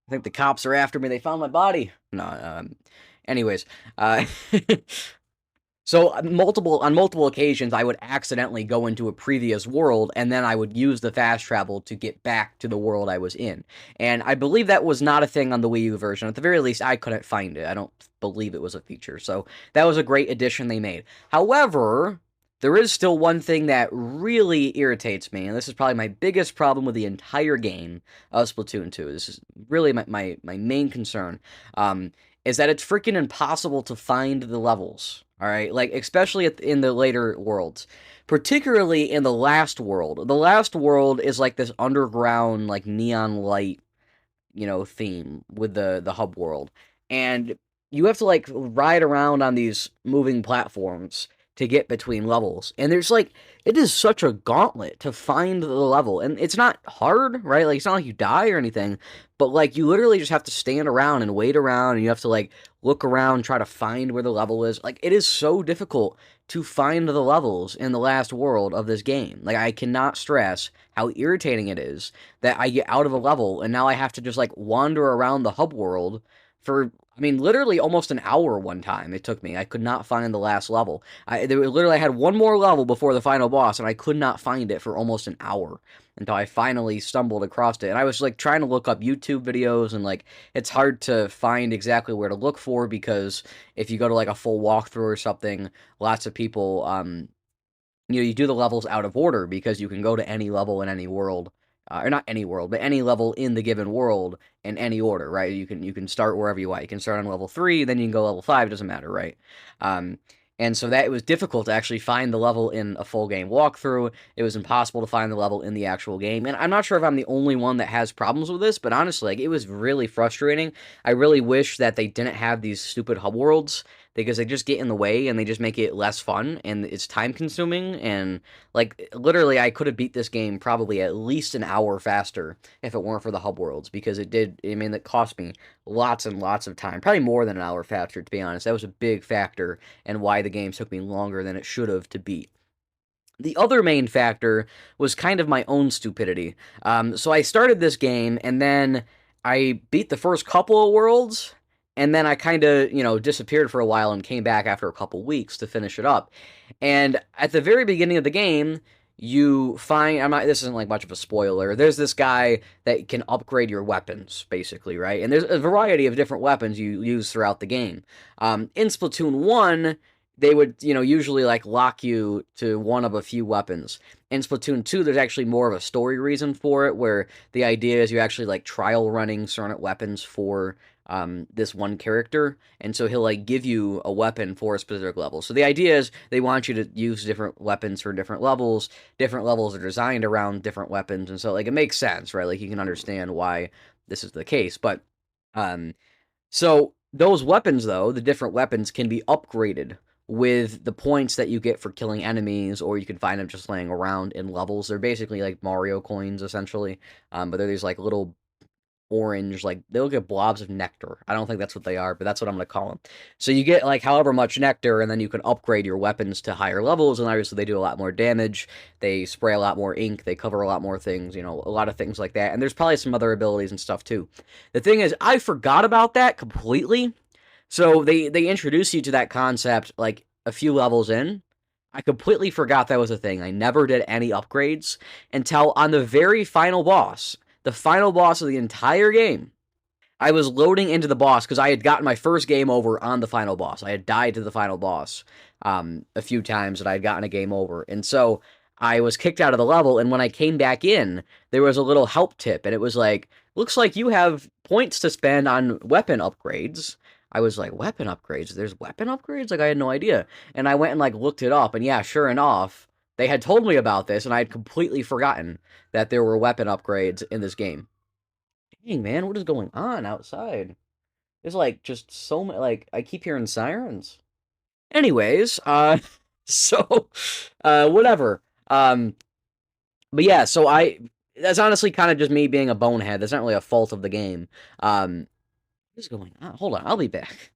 I think the cops are after me. They found my body. No, anyways, so on multiple occasions, I would accidentally go into a previous world, and then I would use the fast travel to get back to the world I was in. And I believe that was not a thing on the Wii U version. At the very least, I couldn't find it. I don't believe it was a feature. So that was a great addition they made. However, there is still one thing that really irritates me, and this is probably my biggest problem with the entire game of Splatoon 2. This is really my main concern, is that it's freaking impossible to find the levels. All right, especially in the later worlds, particularly in the last world. The last world is this underground, neon light, theme with the hub world, and you have to ride around on these moving platforms to get between levels. And there's like, it is such a gauntlet to find the level. And it's not hard, right? Like, it's not like you die or anything, but like, you literally just have to stand around and wait around, and you have to like look around, try to find where the level is. Like, it is so difficult to find the levels in the last world of this game. Like, I cannot stress how irritating it is that I get out of a level and now I have to just like wander around the hub world for, I mean, literally almost an hour one time it took me. I could not find the last level. I had one more level before the final boss, and I could not find it for almost an hour until I finally stumbled across it. And I was like trying to look up YouTube videos, and like it's hard to find exactly where to look for, because if you go to like a full walkthrough or something, lots of people you do the levels out of order, because you can go to any level in any world, or not any world, but any level in the given world in any order, right? You can start wherever you want. You can start on level 3, then you can go level 5, doesn't matter, right? Um, and so that it was difficult to actually find the level in a full game walkthrough. It was impossible to find the level in the actual game. And I'm not sure if I'm the only one that has problems with this, but honestly, like, it was really frustrating. I really wish that they didn't have these stupid hub worlds, because they just get in the way and they just make it less fun, and it's time consuming. And like, literally, I could have beat this game probably at least an hour faster if it weren't for the hub worlds, because it cost me lots and lots of time, probably more than an hour faster, to be honest. That was a big factor in why the game took me longer than it should have to beat. The other main factor was kind of my own stupidity. So I started this game, and then I beat the first couple of worlds, and then I kind of, disappeared for a while and came back after a couple weeks to finish it up. And at the very beginning of the game, you find, this isn't like much of a spoiler, there's this guy that can upgrade your weapons, basically, right? And there's a variety of different weapons you use throughout the game. In Splatoon 1, they would, usually like lock you to one of a few weapons. In Splatoon 2, there's actually more of a story reason for it, where the idea is you actually like trial running certain weapons for this one character, and so he'll like give you a weapon for a specific level. So the idea is they want you to use different weapons for different levels. Different levels are designed around different weapons, and so like it makes sense, right? Like, you can understand why this is the case. But so those weapons, though, the different weapons can be upgraded with the points that you get for killing enemies, or you can find them just laying around in levels. They're basically like Mario coins, essentially, but they're these like little orange, like, they look like blobs of nectar. I don't think that's what they are, but that's what I'm going to call them. So you get like however much nectar, and then you can upgrade your weapons to higher levels, and obviously they do a lot more damage, they spray a lot more ink, they cover a lot more things, a lot of things like that. And there's probably some other abilities and stuff too. The thing is, I forgot about that completely. So they introduce you to that concept like a few levels in. I completely forgot that was a thing. I never did any upgrades until on the very final boss, the final boss of the entire game. I was loading into the boss because I had gotten my first game over on the final boss. I had died to the final boss a few times, and I had gotten a game over. And so I was kicked out of the level, and when I came back in, there was a little help tip, and it was like, looks like you have points to spend on weapon upgrades. I was like, weapon upgrades? There's weapon upgrades? Like, I had no idea. And I went and like looked it up, and yeah, sure enough, they had told me about this, and I had completely forgotten that there were weapon upgrades in this game. Dang, man, what is going on outside? There's like just so many, like, I keep hearing sirens. Anyways, so, whatever. But yeah, so that's honestly kind of just me being a bonehead. That's not really a fault of the game. What is going on? Hold on, I'll be back.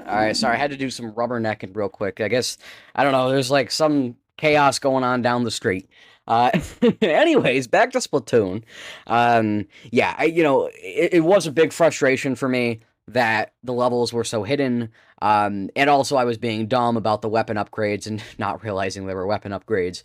Alright, sorry, I had to do some rubbernecking real quick. I guess, I don't know, there's like some chaos going on down the street. Anyways, back to Splatoon. Yeah, it was a big frustration for me that the levels were so hidden. And also I was being dumb about the weapon upgrades and not realizing there were weapon upgrades.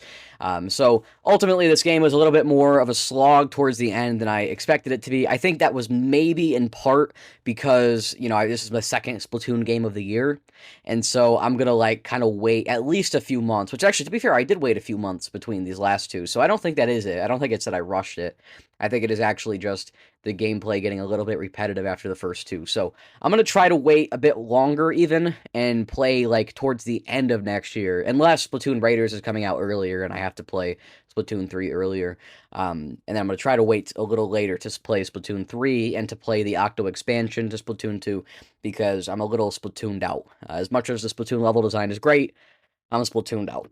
So ultimately this game was a little bit more of a slog towards the end than I expected it to be. I think that was maybe in part because, this is my second Splatoon game of the year. And so I'm going to like kind of wait at least a few months, which actually, to be fair, I did wait a few months between these last two. So I don't think that is it. I don't think it's that I rushed it. I think it is actually just the gameplay getting a little bit repetitive after the first two. So I'm going to try to wait a bit longer even and play like towards the end of next year, unless Splatoon Raiders is coming out earlier and I have to play Splatoon 3 earlier. And then I'm going to try to wait a little later to play Splatoon 3 and to play the Octo expansion to Splatoon 2 because I'm a little Splatooned out. As much as the Splatoon level design is great, I'm Splatooned out.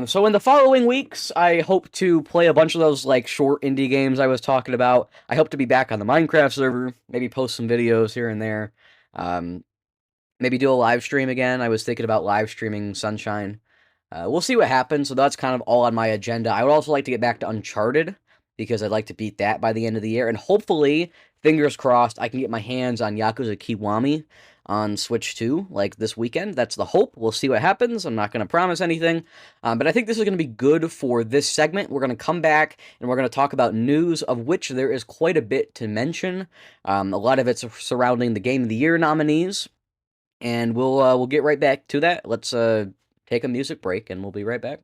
So in the following weeks, I hope to play a bunch of those like short indie games I was talking about. I hope to be back on the Minecraft server, maybe post some videos here and there. Um, Maybe do a live stream again. I was thinking about live streaming Sunshine. We'll see what happens. So that's kind of all on my agenda. I would also like to get back to Uncharted because I'd like to beat that by the end of the year. And hopefully, fingers crossed, I can get my hands on Yakuza Kiwami on Switch 2, like this weekend. That's the hope. We'll see what happens. I'm not going to promise anything. But I think this is going to be good for this segment. We're going to come back and we're going to talk about news, of which there is quite a bit to mention. A lot of it's surrounding the Game of the Year nominees. And we'll get right back to that. Let's take a music break, and we'll be right back.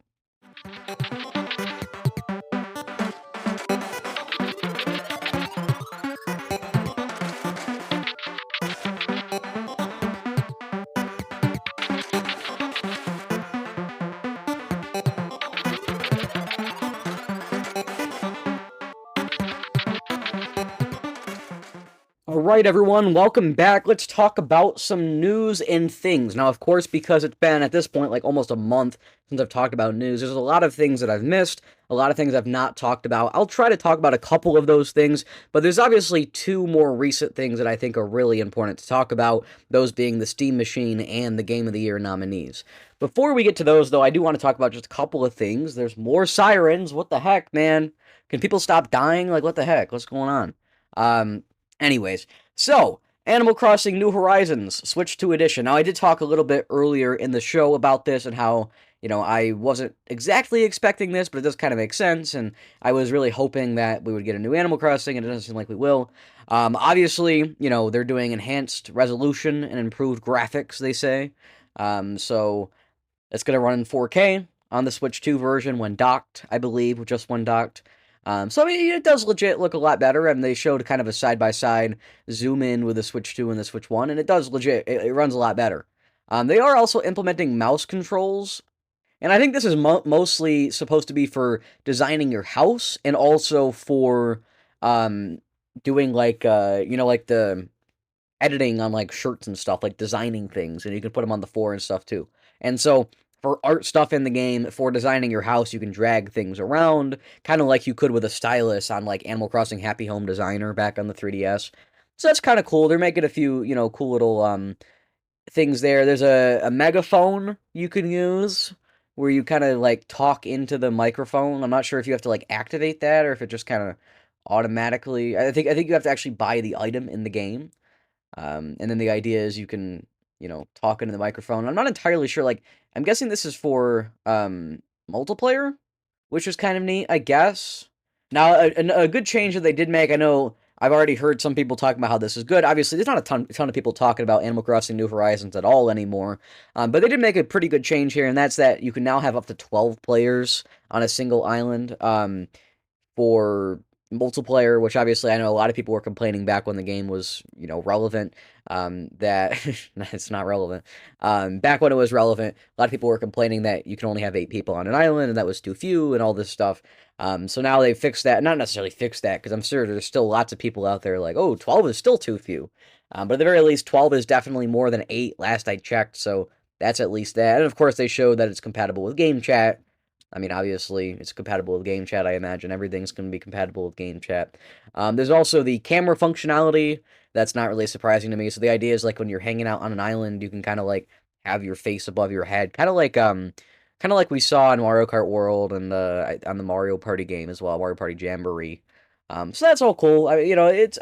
All right, everyone, welcome back. Let's talk about some news and things. Now, of course, because it's been, at this point, like almost a month since I've talked about news, there's a lot of things that I've missed, a lot of things I've not talked about. I'll try to talk about a couple of those things, but there's obviously two more recent things that I think are really important to talk about, those being the Steam Machine and the Game of the Year nominees. Before we get to those, though, I do want to talk about just a couple of things. There's more sirens. What the heck, man? Can people stop dying? Like, what the heck? What's going on? Anyways, so, Animal Crossing New Horizons, Switch 2 Edition. Now, I did talk a little bit earlier in the show about this and how, you know, I wasn't exactly expecting this, but it does kind of make sense, and I was really hoping that we would get a new Animal Crossing, and it doesn't seem like we will. Obviously, you know, they're doing enhanced resolution and improved graphics, they say. So, it's going to run in 4K on the Switch 2 version when docked, I believe, just when docked. So, I mean, it does legit look a lot better, and they showed kind of a side-by-side zoom in with the Switch 2 and the Switch 1, and it does legit, it runs a lot better. They are also implementing mouse controls, and I think this is mostly supposed to be for designing your house, and also for doing, like, you know, like the editing on, like, shirts and stuff, like designing things, and you can put them on the floor and stuff, too. And so, for art stuff in the game, for designing your house, you can drag things around, kind of like you could with a stylus on, like, Animal Crossing Happy Home Designer back on the 3DS. So that's kind of cool. They're making a few, you know, cool little things there. There's a megaphone you can use, where you kind of, like, talk into the microphone. I'm not sure if you have to, like, activate that, or if it just kind of automatically... I think you have to actually buy the item in the game. And then the idea is you can, you know, talk into the microphone. I'm not entirely sure, like, I'm guessing this is for, multiplayer, which is kind of neat, I guess. Now, a good change that they did make, I know I've already heard some people talking about how this is good. Obviously, there's not a ton of people talking about Animal Crossing New Horizons at all anymore, but they did make a pretty good change here, and that's that you can now have up to 12 players on a single island, for multiplayer, which obviously I know a lot of people were complaining back when the game was, you know, relevant, that it's not relevant. Back when it was relevant, a lot of people were complaining that you can only have 8 people on an island, and that was too few, and all this stuff. So now they fixed that. Not necessarily fixed that, because I'm sure there's still lots of people out there like, oh, 12 is still too few. But at the very least, 12 is definitely more than 8, last I checked, so that's at least that. And of course, they showed that it's compatible with game chat. I mean, obviously, it's compatible with game chat, I imagine. Everything's going to be compatible with game chat. There's also the camera functionality. That's not really surprising to me. So the idea is, like, when you're hanging out on an island, you can kind of, like, have your face above your head. Kind of like we saw in Mario Kart World and on the Mario Party game as well, Mario Party Jamboree. So that's all cool. You know, it's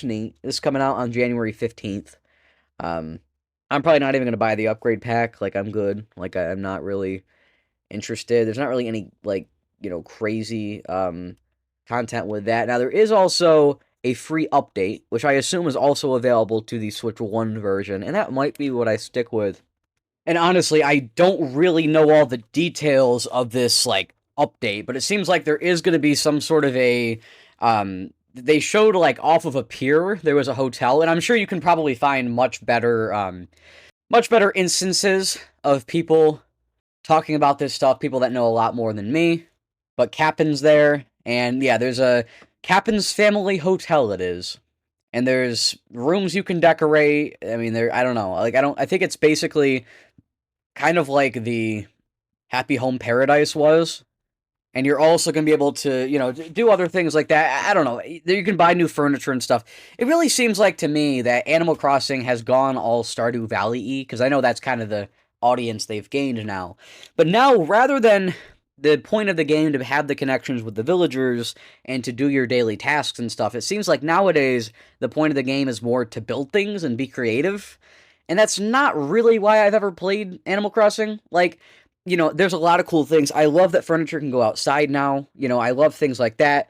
neat. It's coming out on January 15th. I'm probably not even going to buy the upgrade pack. Like, I'm good. Like, I'm not really interested. There's not really any, like, you know, crazy content with that. Now, there is also a free update, which I assume is also available to the Switch 1 version, and that might be what I stick with. And honestly, I don't really know all the details of this, like, update, but it seems like there is going to be some sort of a they showed like off of a pier there was a hotel, and I'm sure you can probably find much better instances of people talking about this stuff, people that know a lot more than me. But Captain's there, and yeah, there's a Captain's Family Hotel. It is, and there's rooms you can decorate. I mean, I don't know, like I think it's basically kind of like the Happy Home Paradise was. And you're also going to be able to, do other things like that. I don't know. You can buy new furniture and stuff. It really seems like to me that Animal Crossing has gone all Stardew Valley-y, because I know that's kind of the audience they've gained now. But now, rather than the point of the game to have the connections with the villagers and to do your daily tasks and stuff, it seems like nowadays the point of the game is more to build things and be creative. And that's not really why I've ever played Animal Crossing. Like, there's a lot of cool things. I love that furniture can go outside now. I love things like that.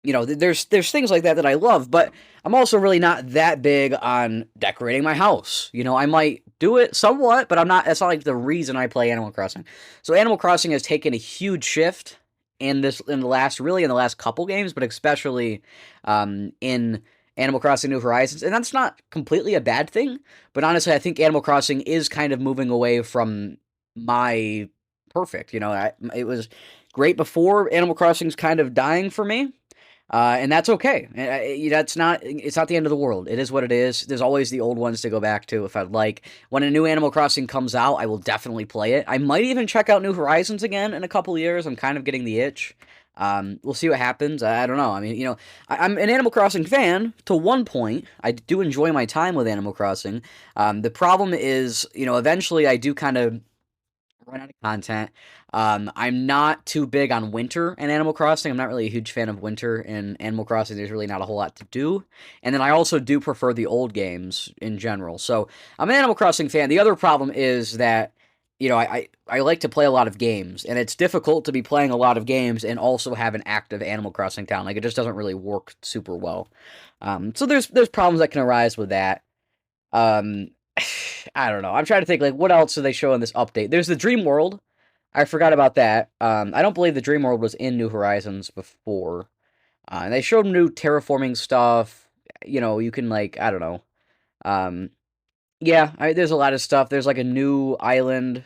There's things like that I love, but I'm also really not that big on decorating my house. I might do it somewhat, but I'm not. That's not like the reason I play Animal Crossing. So Animal Crossing has taken a huge shift in the last couple games, but especially in Animal Crossing New Horizons, and that's not completely a bad thing. But honestly, I think Animal Crossing is kind of moving away from my perfect. It was great before. Animal Crossing's kind of dying for me, and that's okay. It's not the end of the world. It is what it is. There's always the old ones to go back to if I'd like. When a new Animal Crossing comes out, I will definitely play it. I might even check out New Horizons again in a couple years. I'm kind of getting the itch. We'll see what happens. I don't know. I mean, I'm an Animal Crossing fan to one point. I do enjoy my time with Animal Crossing. The problem is, eventually I do kind of run out of content. I'm not too big on winter in Animal Crossing. I'm not really a huge fan of winter in Animal Crossing. There's really not a whole lot to do. And then I also do prefer the old games in general. So I'm an Animal Crossing fan. The other problem is that, I like to play a lot of games, and it's difficult to be playing a lot of games and also have an active Animal Crossing town. Like, it just doesn't really work super well. So there's problems that can arise with that. Um, I don't know. I'm trying to think, like, what else do they show in this update? There's the Dream World. I forgot about that. I don't believe the Dream World was in New Horizons before. And they showed new terraforming stuff. You can, like, I don't know. Um, yeah, there's a lot of stuff. There's, like, a new island,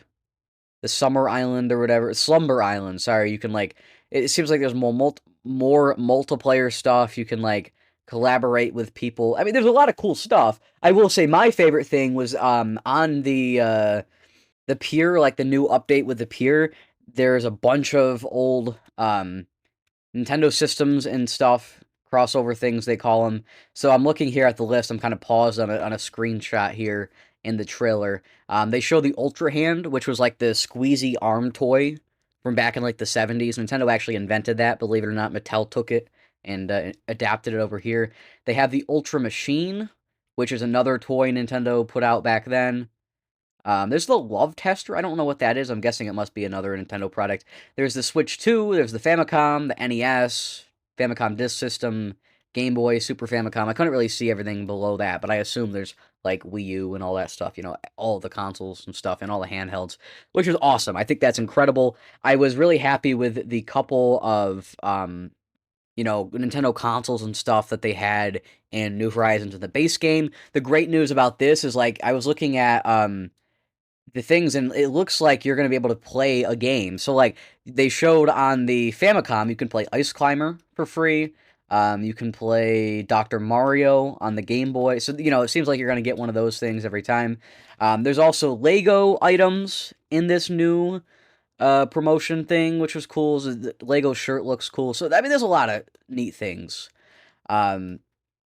the Summer Island or whatever. Slumber Island, sorry. You can, like, it seems like there's more multiplayer stuff. You can, like, collaborate with people. I mean, there's a lot of cool stuff. I will say my favorite thing was on the pier, like the new update with the pier. There's a bunch of old Nintendo systems and stuff, crossover things they call them. So I'm looking here at the list. I'm kind of paused on a screenshot here in the trailer. They show the Ultra Hand, which was like the squeezy arm toy from back in like the 70s. Nintendo actually invented that, believe it or not. Mattel took it and adapted it over here. They have the Ultra Machine, which is another toy Nintendo put out back then. There's the Love Tester. I don't know what that is. I'm guessing it must be another Nintendo product. There's the Switch 2. There's the Famicom, the NES, Famicom Disk System, Game Boy, Super Famicom. I couldn't really see everything below that, but I assume there's like Wii U and all that stuff, all the consoles and stuff and all the handhelds, which is awesome. I think that's incredible. I was really happy with the couple of, Nintendo consoles and stuff that they had in New Horizons in the base game. The great news about this is, like, I was looking at, the things, and it looks like you're going to be able to play a game. So, like, they showed on the Famicom, you can play Ice Climber for free. You can play Dr. Mario on the Game Boy. So, it seems like you're going to get one of those things every time. There's also Lego items in this new promotion thing, which was cool. So the Lego shirt looks cool. So, I mean, there's a lot of neat things.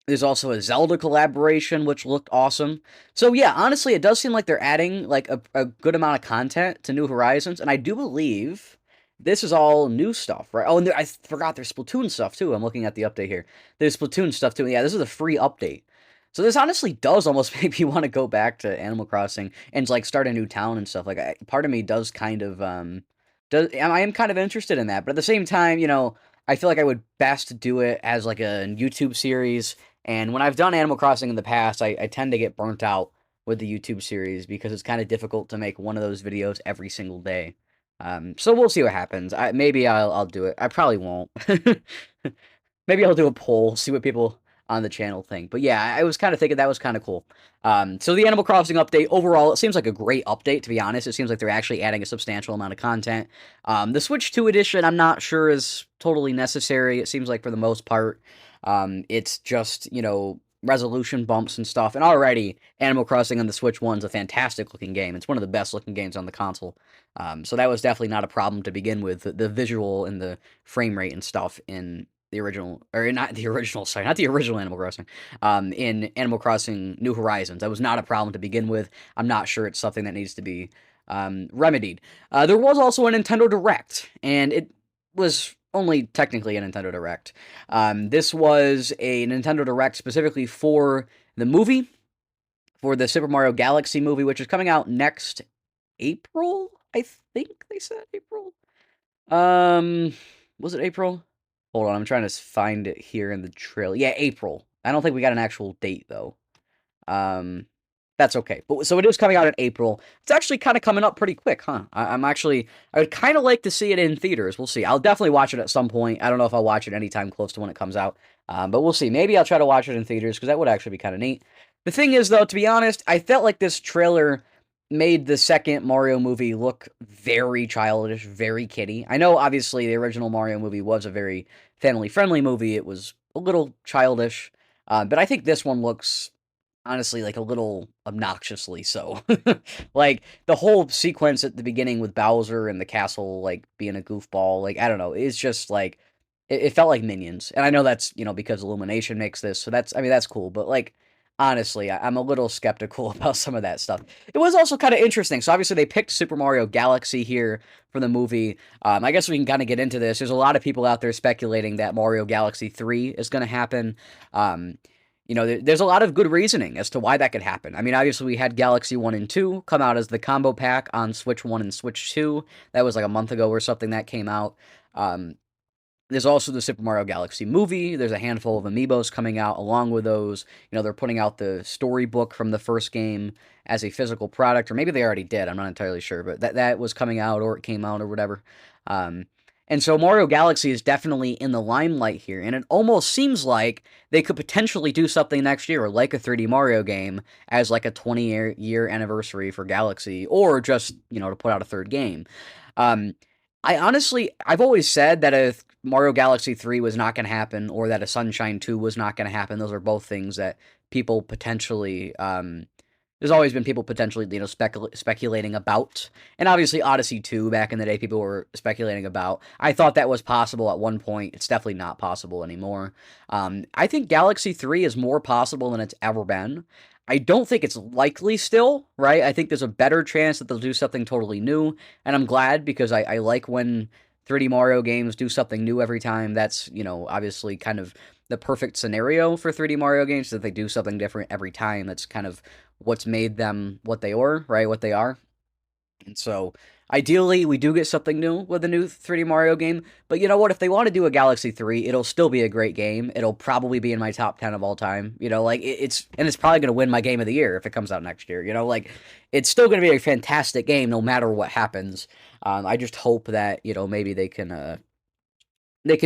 There's also a Zelda collaboration, which looked awesome. So yeah, honestly, it does seem like they're adding like a good amount of content to New Horizons, and I do believe this is all new stuff, right? Oh, and I forgot there's Splatoon stuff too. I'm looking at the update here. There's Splatoon stuff too. Yeah, this is a free update. So this honestly does almost make me want to go back to Animal Crossing and like start a new town and stuff. Like, part of me does kind of I am kind of interested in that, but at the same time, I feel like I would best do it as like a YouTube series. And when I've done Animal Crossing in the past, I tend to get burnt out with the YouTube series because it's kind of difficult to make one of those videos every single day. So we'll see what happens. Maybe I'll do it. I probably won't. Maybe I'll do a poll, see what people on the channel think. But yeah, I was kind of thinking that was kind of cool. So the Animal Crossing update overall, it seems like a great update. To be honest, it seems like they're actually adding a substantial amount of content. The Switch 2 edition, I'm not sure is totally necessary. It seems like for the most part, it's just resolution bumps and stuff. And already, Animal Crossing on the Switch 1 is a fantastic looking game. It's one of the best looking games on the console. So that was definitely not a problem to begin with. The visual and the frame rate and stuff in the original, or not the original, sorry, not the original Animal Crossing, in Animal Crossing New Horizons. That was not a problem to begin with. I'm not sure it's something that needs to be remedied. There was also a Nintendo Direct, and it was only technically a Nintendo Direct. This was a Nintendo Direct specifically for the movie, for the Super Mario Galaxy movie, which is coming out next April, I think they said April. Was it April? Hold on, I'm trying to find it here in the trailer. Yeah, April. I don't think we got an actual date though. Um, that's okay. But so it is coming out in April. It's actually kind of coming up pretty quick, huh? I would kind of like to see it in theaters. We'll see. I'll definitely watch it at some point. I don't know if I'll watch it anytime close to when it comes out. But we'll see. Maybe I'll try to watch it in theaters because that would actually be kind of neat. The thing is, though, to be honest, I felt like this trailer made the second Mario movie look very childish, very kiddie. I know, obviously, the original Mario movie was a very family-friendly movie. It was a little childish, but I think this one looks honestly like a little obnoxiously so. Like the whole sequence at the beginning with Bowser and the castle like being a goofball, like I don't know, it's just like it felt like Minions. And I know that's, because Illumination makes this, so that's I mean that's cool, but like honestly, I'm a little skeptical about some of that stuff. It was also kind of interesting. So obviously they picked Super Mario Galaxy here for the movie. I guess we can kind of get into this. There's a lot of people out there speculating that Mario Galaxy 3 is going to happen. There's a lot of good reasoning as to why that could happen. I mean, obviously, we had Galaxy 1 and 2 come out as the combo pack on Switch 1 and Switch 2. That was like a month ago or something that came out. There's also the Super Mario Galaxy movie. There's a handful of amiibos coming out along with those. They're putting out the storybook from the first game as a physical product, or maybe they already did. I'm not entirely sure, but that was coming out or it came out or whatever. And so Mario Galaxy is definitely in the limelight here, and it almost seems like they could potentially do something next year, like a 3D Mario game, as like a 20-year anniversary for Galaxy, or just, to put out a third game. I've always said that if Mario Galaxy 3 was not going to happen, or that a Sunshine 2 was not going to happen, those are both things that people potentially, there's always been people potentially, speculating about. And obviously Odyssey 2, back in the day, people were speculating about. I thought that was possible at one point. It's definitely not possible anymore. I think Galaxy 3 is more possible than it's ever been. I don't think it's likely still, right? I think there's a better chance that they'll do something totally new. And I'm glad, because I like when 3D Mario games do something new every time. That's, obviously kind of the perfect scenario for 3D Mario games, that they do something different every time. That's kind of what's made them what they are, right? What they are. And so, ideally, we do get something new with the new 3D Mario game. But you know what? If they want to do a Galaxy 3, it'll still be a great game. It'll probably be in my top 10 of all time. It's probably going to win my game of the year if it comes out next year. It's still going to be a fantastic game no matter what happens. I just hope that, maybe they can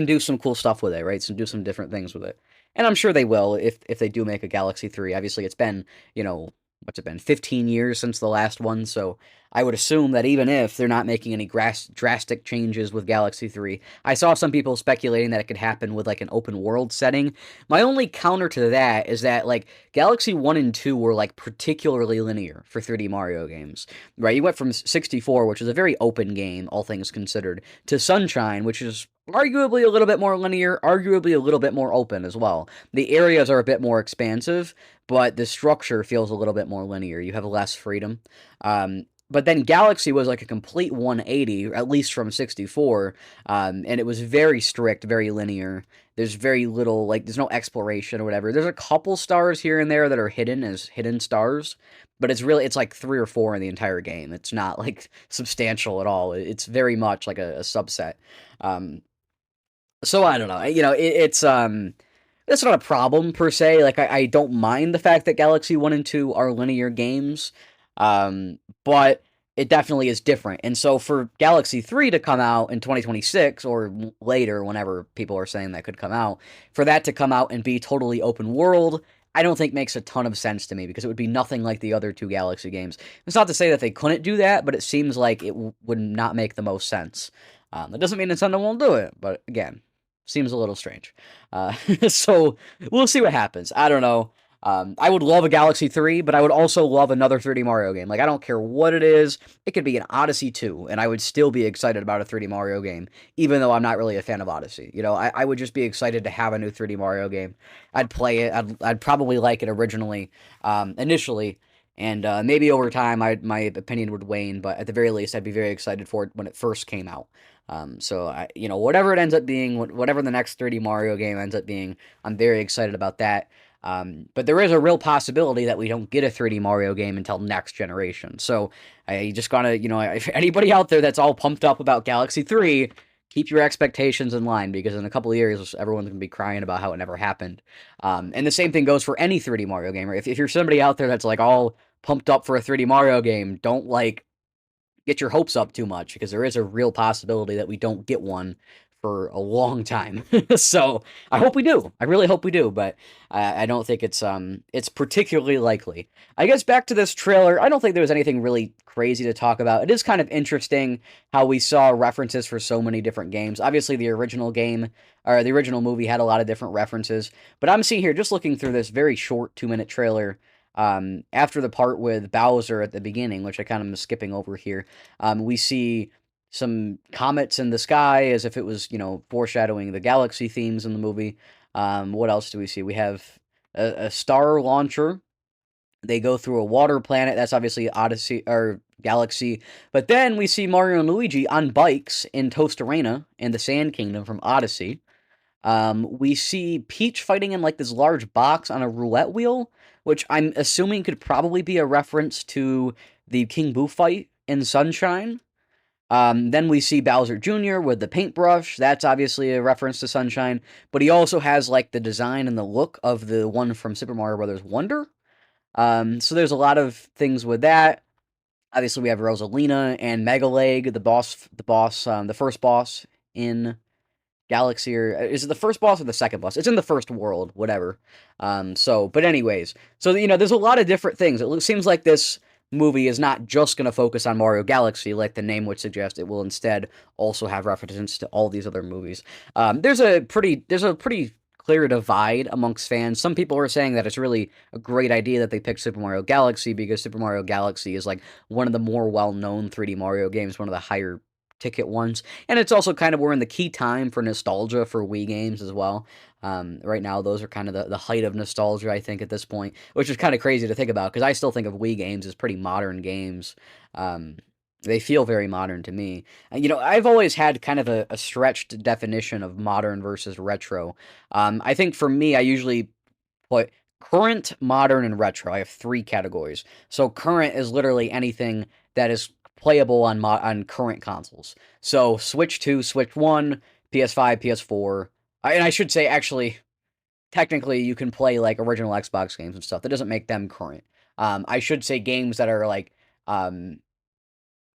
do some cool stuff with it, right? So do some different things with it. And I'm sure they will if they do make a Galaxy 3. Obviously, it's been, what's it been, 15 years since the last one, so I would assume that even if they're not making any drastic changes with Galaxy 3, I saw some people speculating that it could happen with, like, an open world setting. My only counter to that is that, like, Galaxy 1 and 2 were, like, particularly linear for 3D Mario games, right? You went from 64, which is a very open game, all things considered, to Sunshine, which is arguably a little bit more linear, arguably a little bit more open as well. The areas are a bit more expansive, but the structure feels a little bit more linear. You have less freedom. But then Galaxy was like a complete 180, at least from 64, and it was very strict, very linear. There's very little, like, there's no exploration or whatever. There's a couple stars here and there that are hidden as hidden stars, but it's like 3 or 4 in the entire game. It's not, like, substantial at all. It's very much like a subset. So I don't know. It's not a problem per se. Like I don't mind the fact that Galaxy 1 and 2 are linear games. But it definitely is different. And so for Galaxy 3 to come out in 2026 or later, whenever people are saying that could come out, for that to come out and be totally open world, I don't think makes a ton of sense to me because it would be nothing like the other two Galaxy games. It's not to say that they couldn't do that, but it seems like it would not make the most sense. That doesn't mean Nintendo won't do it, but again, seems a little strange. Uh, so we'll see what happens. I don't know. I would love a Galaxy 3, but I would also love another 3D Mario game. Like, I don't care what it is. It could be an Odyssey 2, and I would still be excited about a 3D Mario game, even though I'm not really a fan of Odyssey. You know, I would just be excited to have a new 3D Mario game. I'd play it. I'd probably like it originally, initially, and maybe over time my opinion would wane, but at the very least, I'd be very excited for it when it first came out. Whatever it ends up being, whatever the next 3D Mario game ends up being, I'm very excited about that. But there is a real possibility that we don't get a 3D Mario game until next generation. So I just gotta, if anybody out there that's all pumped up about Galaxy 3, keep your expectations in line because in a couple of years, everyone's gonna be crying about how it never happened. And the same thing goes for any 3D Mario game. If you're somebody out there that's like all pumped up for a 3D Mario game, don't like get your hopes up too much because there is a real possibility that we don't get one for a long time. So I hope we do. I really hope we do, but I don't think it's particularly likely. I guess back to this trailer, I don't think there was anything really crazy to talk about. It is kind of interesting how we saw references for so many different games. Obviously, the original game or the original movie had a lot of different references, but I'm seeing here just looking through this very short 2-minute trailer. After the part with Bowser at the beginning, which I kind of am skipping over here, we see some comets in the sky as if it was, foreshadowing the galaxy themes in the movie. What else do we see? We have a star launcher. They go through a water planet. That's obviously Odyssey or Galaxy. But then we see Mario and Luigi on bikes in Toast Arena in the Sand Kingdom from Odyssey. We see Peach fighting in like this large box on a roulette wheel, which I'm assuming could probably be a reference to the King Boo fight in Sunshine. Then we see Bowser Jr. with the paintbrush. That's obviously a reference to Sunshine, but he also has like the design and the look of the one from Super Mario Brothers Wonder. So there's a lot of things with that. Obviously, we have Rosalina and Mega Leg, the first boss in Galaxy, or is it the first boss or the second boss? It's in the first world, whatever. But anyways, so there's a lot of different things. It seems like this movie is not just going to focus on Mario Galaxy, like the name would suggest. It will instead also have references to all these other movies. There's a pretty clear divide amongst fans. Some people are saying that it's really a great idea that they picked Super Mario Galaxy because Super Mario Galaxy is like one of the more well-known 3D Mario games, one of the higher ticket ones. And it's also kind of we're in the key time for nostalgia for Wii games as well. Right now, those are kind of the height of nostalgia, I think, at this point, which is kind of crazy to think about because I still think of Wii games as pretty modern games. They feel very modern to me. I've always had kind of a stretched definition of modern versus retro. I think for me, I usually put current, modern, and retro. I have 3 categories. So current is literally anything that is playable on current consoles. So Switch 2, Switch 1, PS5, PS4. And I should say, actually, technically, you can play like original Xbox games and stuff. That doesn't make them current. I should say games that are like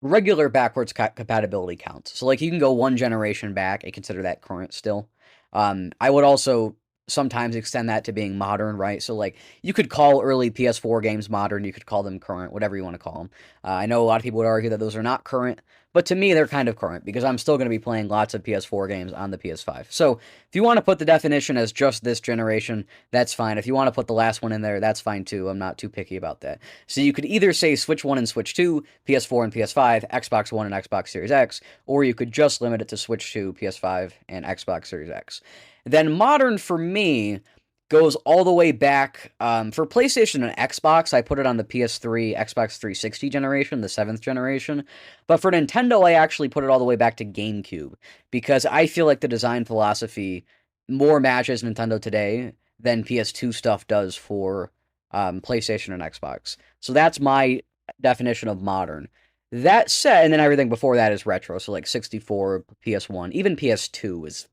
regular backwards compatibility counts. So like you can go one generation back and consider that current still. I would also sometimes extend that to being modern, right? So like you could call early PS4 games modern, you could call them current, whatever you want to call them. I know a lot of people would argue that those are not current, but to me they're kind of current because I'm still going to be playing lots of PS4 games on the PS5. So if you want to put the definition as just this generation, that's fine. If you want to put the last one in there, that's fine too. I'm not too picky about that. So you could either say Switch 1 and Switch 2, PS4 and PS5, Xbox One and Xbox Series X, or you could just limit it to Switch 2, PS5, and Xbox Series X. Then modern for me goes all the way back. For PlayStation and Xbox, I put it on the PS3, Xbox 360 generation, the 7th generation. But for Nintendo, I actually put it all the way back to GameCube because I feel like the design philosophy more matches Nintendo today than PS2 stuff does for PlayStation and Xbox. So that's my definition of modern. That said, and then everything before that is retro. So like 64, PS1, even PS2 is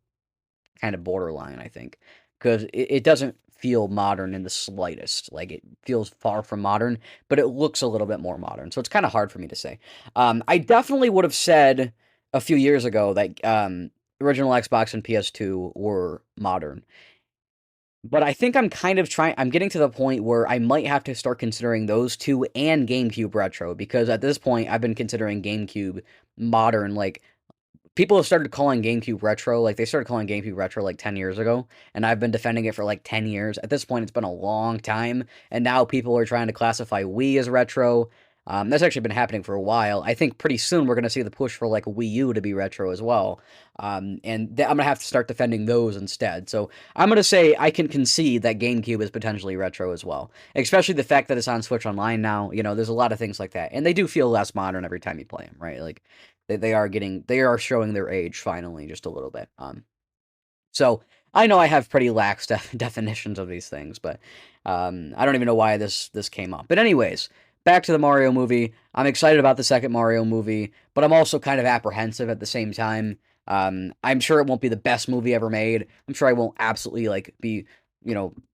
kind of borderline, I think, because it doesn't feel modern in the slightest. Like, it feels far from modern, but it looks a little bit more modern. So it's kind of hard for me to say. I definitely would have said a few years ago that original Xbox and PS2 were modern. But I think I'm getting to the point where I might have to start considering those two and GameCube retro, because at this point I've been considering GameCube modern. Like, people have started calling GameCube retro, like, they started calling GameCube retro like 10 years ago, and I've been defending it for like 10 years. At this point, it's been a long time, and now people are trying to classify Wii as retro. That's actually been happening for a while. I think pretty soon we're going to see the push for like Wii U to be retro as well. I'm going to have to start defending those instead. So I'm going to say I can concede that GameCube is potentially retro as well, especially the fact that it's on Switch Online now. There's a lot of things like that, and they do feel less modern every time you play them, right? Like, they are showing their age finally just a little bit. So I know I have pretty lax definitions of these things, but I don't even know why this came up. But anyways, back to the Mario movie. I'm excited about the second Mario movie, but I'm also kind of apprehensive at the same time. I'm sure it won't be the best movie ever made. I'm sure I won't absolutely like be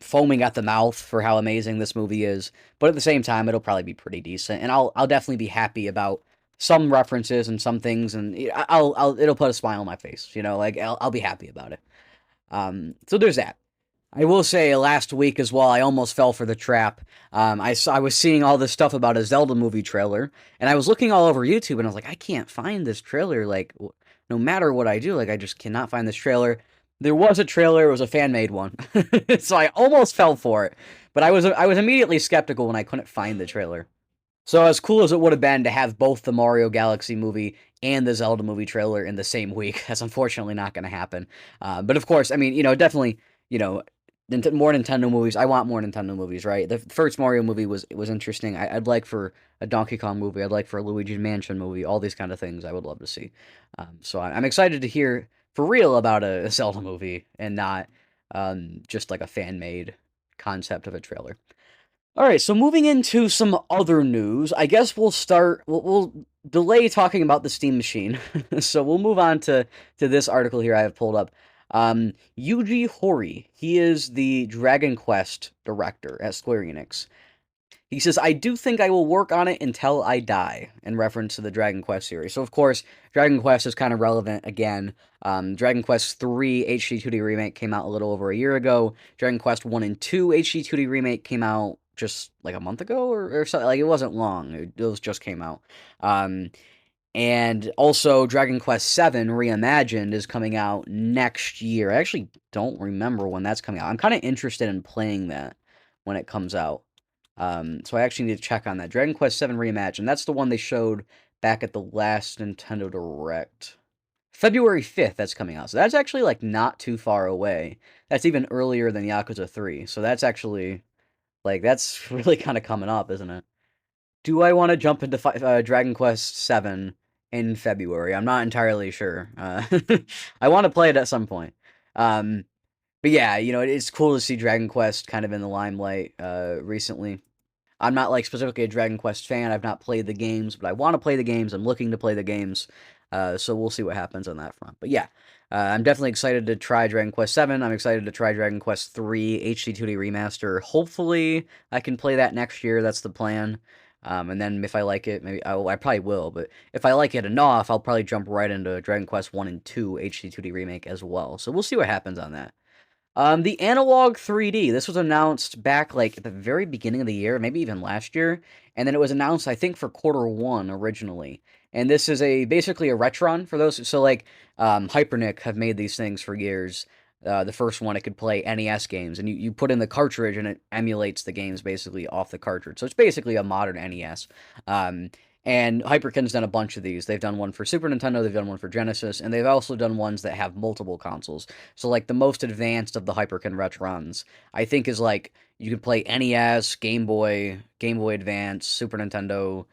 foaming at the mouth for how amazing this movie is. But at the same time, it'll probably be pretty decent, and I'll definitely be happy about some references and some things, and it'll put a smile on my face. Like, I'll be happy about it. So there's that. I will say last week as well, I almost fell for the trap. I was seeing all this stuff about a Zelda movie trailer, and I was looking all over YouTube, and I was like, I can't find this trailer. Like, no matter what I do, like, I just cannot find this trailer. There was a trailer. It was a fan-made one, so I almost fell for it. But I was immediately skeptical when I couldn't find the trailer. So as cool as it would have been to have both the Mario Galaxy movie and the Zelda movie trailer in the same week, that's unfortunately not going to happen. But of course, I mean, definitely, more Nintendo movies. I want more Nintendo movies, right? The first Mario movie was interesting. I'd like for a Donkey Kong movie. I'd like for a Luigi's Mansion movie. All these kind of things I would love to see. So I'm excited to hear for real about a Zelda movie and not just like a fan-made concept of a trailer. All right, so moving into some other news, I guess we'll start. We'll delay talking about the Steam Machine, so we'll move on to this article here I have pulled up. Yuji Horii, he is the Dragon Quest director at Square Enix. He says, I do think I will work on it until I die, in reference to the Dragon Quest series. So, of course, Dragon Quest is kind of relevant again. Dragon Quest 3 HD 2D Remake came out a little over a year ago. Dragon Quest 1 and 2 HD 2D Remake came out just like a month ago or something. Like, it wasn't long. Those just came out. And also, Dragon Quest 7 Reimagined is coming out next year. I actually don't remember when that's coming out. I'm kind of interested in playing that when it comes out. So I actually need to check on that. Dragon Quest 7 Reimagined. That's the one they showed back at the last Nintendo Direct. February 5th, that's coming out. So that's actually, like, not too far away. That's even earlier than Yakuza 3. So that's actually, like, that's really kind of coming up, isn't it? Do I want to jump into Dragon Quest 7 in February? I'm not entirely sure. I want to play it at some point. But yeah, it's cool to see Dragon Quest kind of in the limelight recently. I'm not, like, specifically a Dragon Quest fan. I've not played the games, but I want to play the games. I'm looking to play the games. So we'll see what happens on that front. But yeah, I'm definitely excited to try Dragon Quest 7. I'm excited to try Dragon Quest 3 HD 2D Remaster. Hopefully, I can play that next year. That's the plan. And then if I like it, maybe I probably will. But if I like it enough, I'll probably jump right into Dragon Quest 1 and 2 HD 2D Remake as well. So we'll see what happens on that. The Analog 3D. This was announced back, like, at the very beginning of the year, maybe even last year, and then it was announced, I think, for Q1 originally. And this is basically a Retron for those. So, like, Hypernik have made these things for years. The first one, it could play NES games, and you put in the cartridge, and it emulates the games basically off the cartridge. So it's basically a modern NES. And Hyperkin's done a bunch of these. They've done one for Super Nintendo, they've done one for Genesis, and they've also done ones that have multiple consoles. So, like, the most advanced of the Hyperkin Retrons, I think, is, like, you can play NES, Game Boy Advance, Super Nintendo,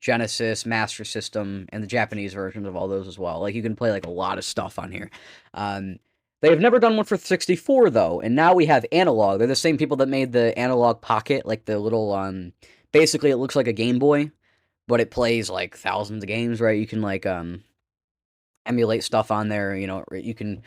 Genesis, Master System, and the Japanese versions of all those as well. Like, you can play, like, a lot of stuff on here. They have never done one for 64, though, and now we have Analog. They're the same people that made the Analog Pocket, like the little, basically, it looks like a Game Boy, but it plays, like, thousands of games, right? You can, like, emulate stuff on there, you can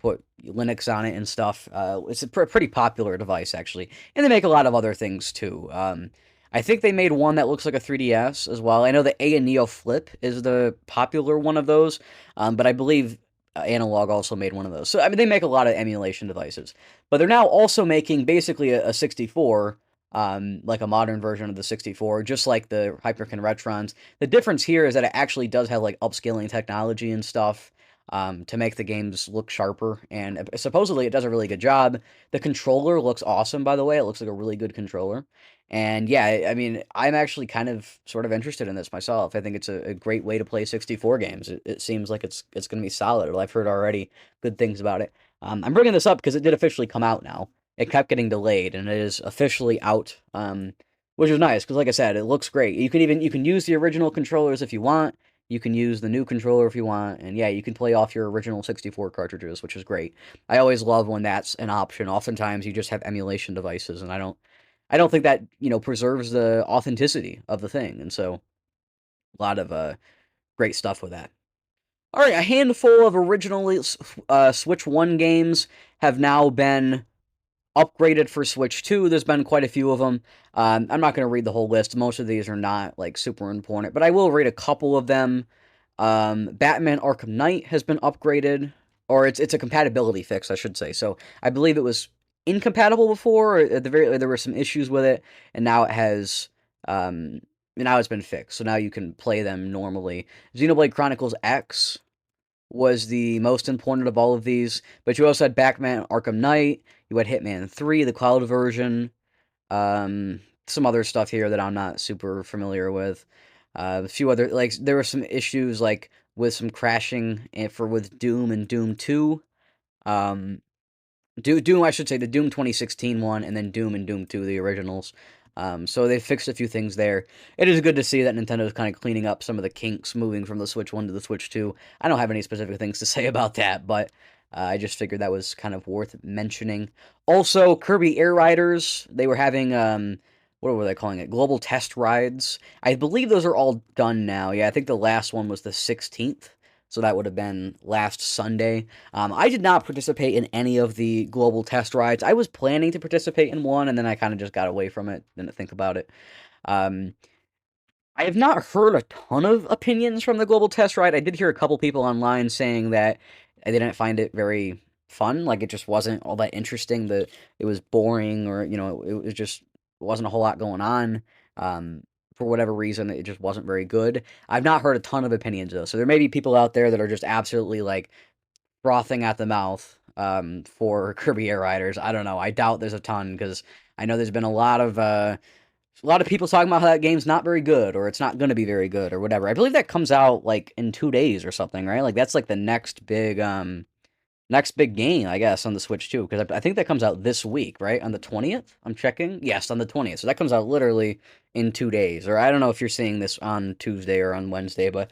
put Linux on it and stuff. It's a pretty popular device, actually. And they make a lot of other things, too. I think they made one that looks like a 3DS as well. I know the A and Neo Flip is the popular one of those, but I believe Analog also made one of those. So, I mean, they make a lot of emulation devices. But they're now also making basically a 64, like a modern version of the 64, just like the Hyperkin Retrons. The difference here is that it actually does have, like, upscaling technology and stuff, to make the games look sharper, and supposedly it does a really good job. The controller looks awesome, by the way. It looks like a really good controller. And yeah, I mean, I'm actually kind of sort of interested in this myself. I think it's a great way to play 64 games. It seems like it's going to be solid. Well, I've heard already good things about it. I'm bringing this up because it did officially come out now. It kept getting delayed, and it is officially out, which is nice because, like I said, it looks great. You can use the original controllers if you want. You can use the new controller if you want, and yeah, you can play off your original 64 cartridges, which is great. I always love when that's an option. Oftentimes, you just have emulation devices, and I don't think that, preserves the authenticity of the thing, and so a lot of great stuff with that. All right, a handful of originally Switch 1 games have now been upgraded for Switch 2. There's been quite a few of them. I'm not going to read the whole list. Most of these are not like super important, but I will read a couple of them. Batman Arkham Knight has been upgraded, or it's a compatibility fix, I should say. So I believe it was incompatible before, or at the very there were some issues with it, and now it has now it's been fixed. So now you can play them normally. Xenoblade Chronicles X was the most important of all of these, but you also had Batman Arkham Knight, you had Hitman 3, the cloud version, some other stuff here that I'm not super familiar with. A few other, like, there were some issues, like, with some crashing with Doom and Doom 2. Doom, I should say, the Doom 2016 one, and then Doom and Doom 2, the originals. So they fixed a few things there. It is good to see that Nintendo is kind of cleaning up some of the kinks, moving from the Switch 1 to the Switch 2. I don't have any specific things to say about that, but I just figured that was kind of worth mentioning. Also, Kirby Air Riders, they were having, what were they calling it? Global test rides. I believe those are all done now. Yeah, I think the last one was the 16th. So that would have been last Sunday. I did not participate in any of the global test rides. I was planning to participate in one, and then I kind of just got away from it, didn't think about it. I have not heard a ton of opinions from the global test ride. I did hear a couple people online saying that they didn't find it very fun. Like, it just wasn't all that interesting. It was boring, or, it was just wasn't a whole lot going on. For whatever reason, it just wasn't very good. I've not heard a ton of opinions, though, so there may be people out there that are just absolutely, like, frothing at the mouth for Kirby Air Riders. I don't know. I doubt there's a ton, because I know there's been a lot of people talking about how that game's not very good, or it's not going to be very good, or whatever. I believe that comes out, like, in 2 days or something, right? Like, that's, like, the next big game, I guess, on the Switch too, because I think that comes out this week, right? On the 20th? I'm checking. Yes, on the 20th. So that comes out literally in 2 days. Or I don't know if you're seeing this on Tuesday or on Wednesday, but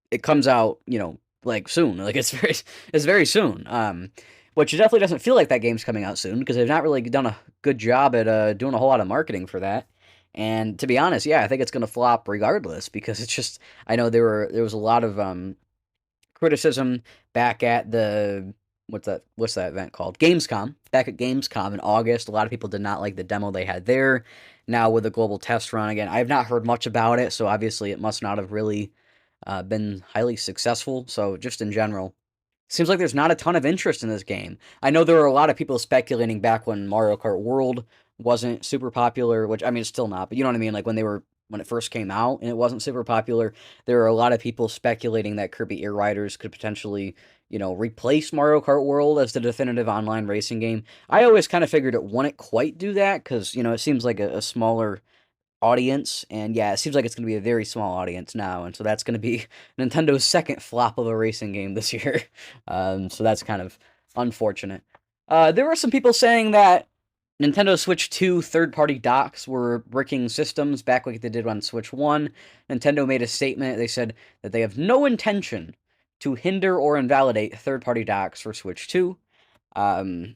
it comes out, like, soon. Like, it's very soon. Which definitely doesn't feel like that game's coming out soon, because they've not really done a good job at doing a whole lot of marketing for that. And to be honest, yeah, I think it's going to flop regardless, because it's just, I know there was a lot of criticism back at the what's that event called? Gamescom. Back at Gamescom in August, a lot of people did not like the demo they had there. Now with the global test run again, I have not heard much about it, so obviously it must not have really been highly successful. So just in general, seems like there's not a ton of interest in this game. I know there were a lot of people speculating back when Mario Kart World wasn't super popular, which, I mean, it's still not, but you know what I mean? Like, when it first came out and it wasn't super popular, there were a lot of people speculating that Kirby Air Riders could potentially, replace Mario Kart World as the definitive online racing game. I always kind of figured it wouldn't quite do that, because, it seems like a smaller audience, and yeah, it seems like it's going to be a very small audience now, and so that's going to be Nintendo's second flop of a racing game this year. So that's kind of unfortunate. There were some people saying that Nintendo Switch 2 third-party docks were bricking systems back like they did on Switch 1. Nintendo made a statement. They said that they have no intention to hinder or invalidate third-party docks for Switch 2. To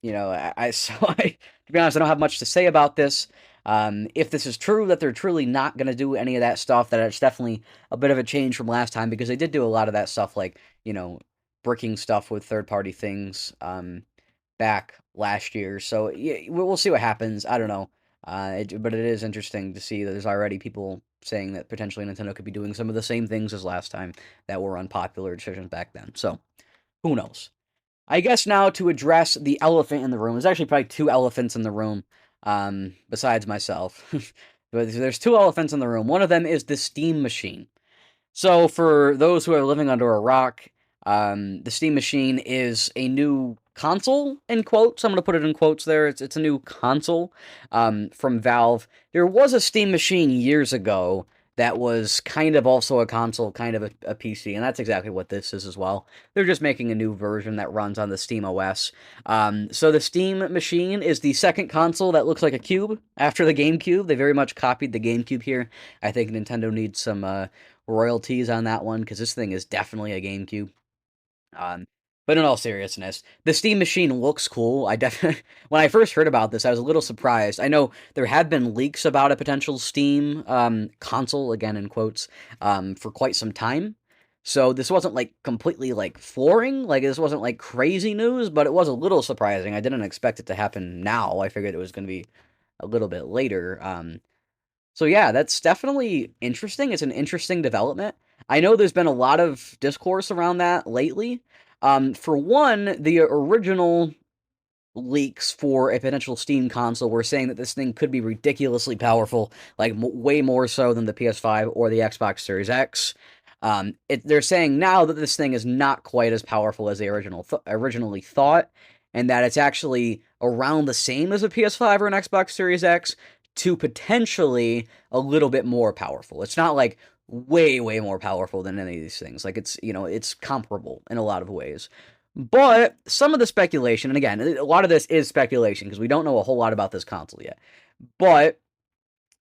be honest, I don't have much to say about this. If this is true, that they're truly not going to do any of that stuff, that it's definitely a bit of a change from last time, because they did do a lot of that stuff, like, bricking stuff with third-party things back last year. So yeah, we'll see what happens. I don't know. But it is interesting to see that there's already people saying that potentially Nintendo could be doing some of the same things as last time that were unpopular decisions back then. So who knows? I guess now to address the elephant in the room. There's actually probably two elephants in the room, besides myself. But there's two elephants in the room. One of them is the Steam machine. So, for those who are living under a rock, the Steam Machine is a new console, in quotes. I'm going to put it in quotes there. It's a new console from Valve. There was a Steam Machine years ago that was kind of also a console, kind of a PC, and that's exactly what this is as well. They're just making a new version that runs on the Steam OS. So, the Steam Machine is the second console that looks like a cube after the GameCube. They very much copied the GameCube here. I think Nintendo needs some royalties on that one because this thing is definitely a GameCube. Um, but in all seriousness, the Steam Machine looks cool. I definitely, when I first heard about this, I was a little surprised. I know there had been leaks about a potential Steam console, again in quotes, for quite some time. So this wasn't like completely like flooring, like this wasn't like crazy news, but it was a little surprising. I didn't expect it to happen now. I figured it was going to be a little bit later. So yeah, that's definitely interesting. It's an interesting development. I know there's been a lot of discourse around that lately. For one, the original leaks for a potential Steam console were saying that this thing could be ridiculously powerful, like way more so than the PS5 or the Xbox Series X. They're saying now that this thing is not quite as powerful as they originally thought, and that it's actually around the same as a PS5 or an Xbox Series X to potentially a little bit more powerful. It's not like way more powerful than any of these things. Like it's comparable in a lot of ways. But some of the speculation, and again, a lot of this is speculation because we don't know a whole lot about this console yet. But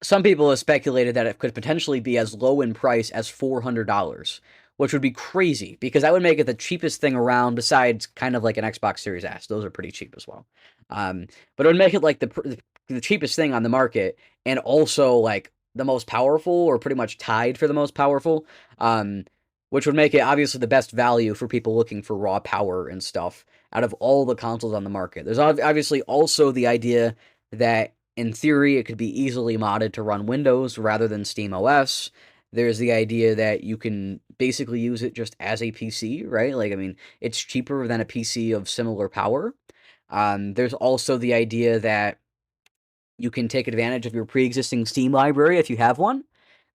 some people have speculated that it could potentially be as low in price as $400, which would be crazy because that would make it the cheapest thing around besides kind of like an Xbox Series S. Those are pretty cheap as well. But it would make it like the cheapest thing on the market and also like the most powerful or pretty much tied for the most powerful, which would make it obviously the best value for people looking for raw power and stuff out of all the consoles on the market. There's obviously also the idea that in theory it could be easily modded to run Windows rather than Steam OS. There's the idea that you can basically use it just as a PC, right? Like, I mean, it's cheaper than a PC of similar power. There's also the idea that you can take advantage of your pre-existing Steam library if you have one.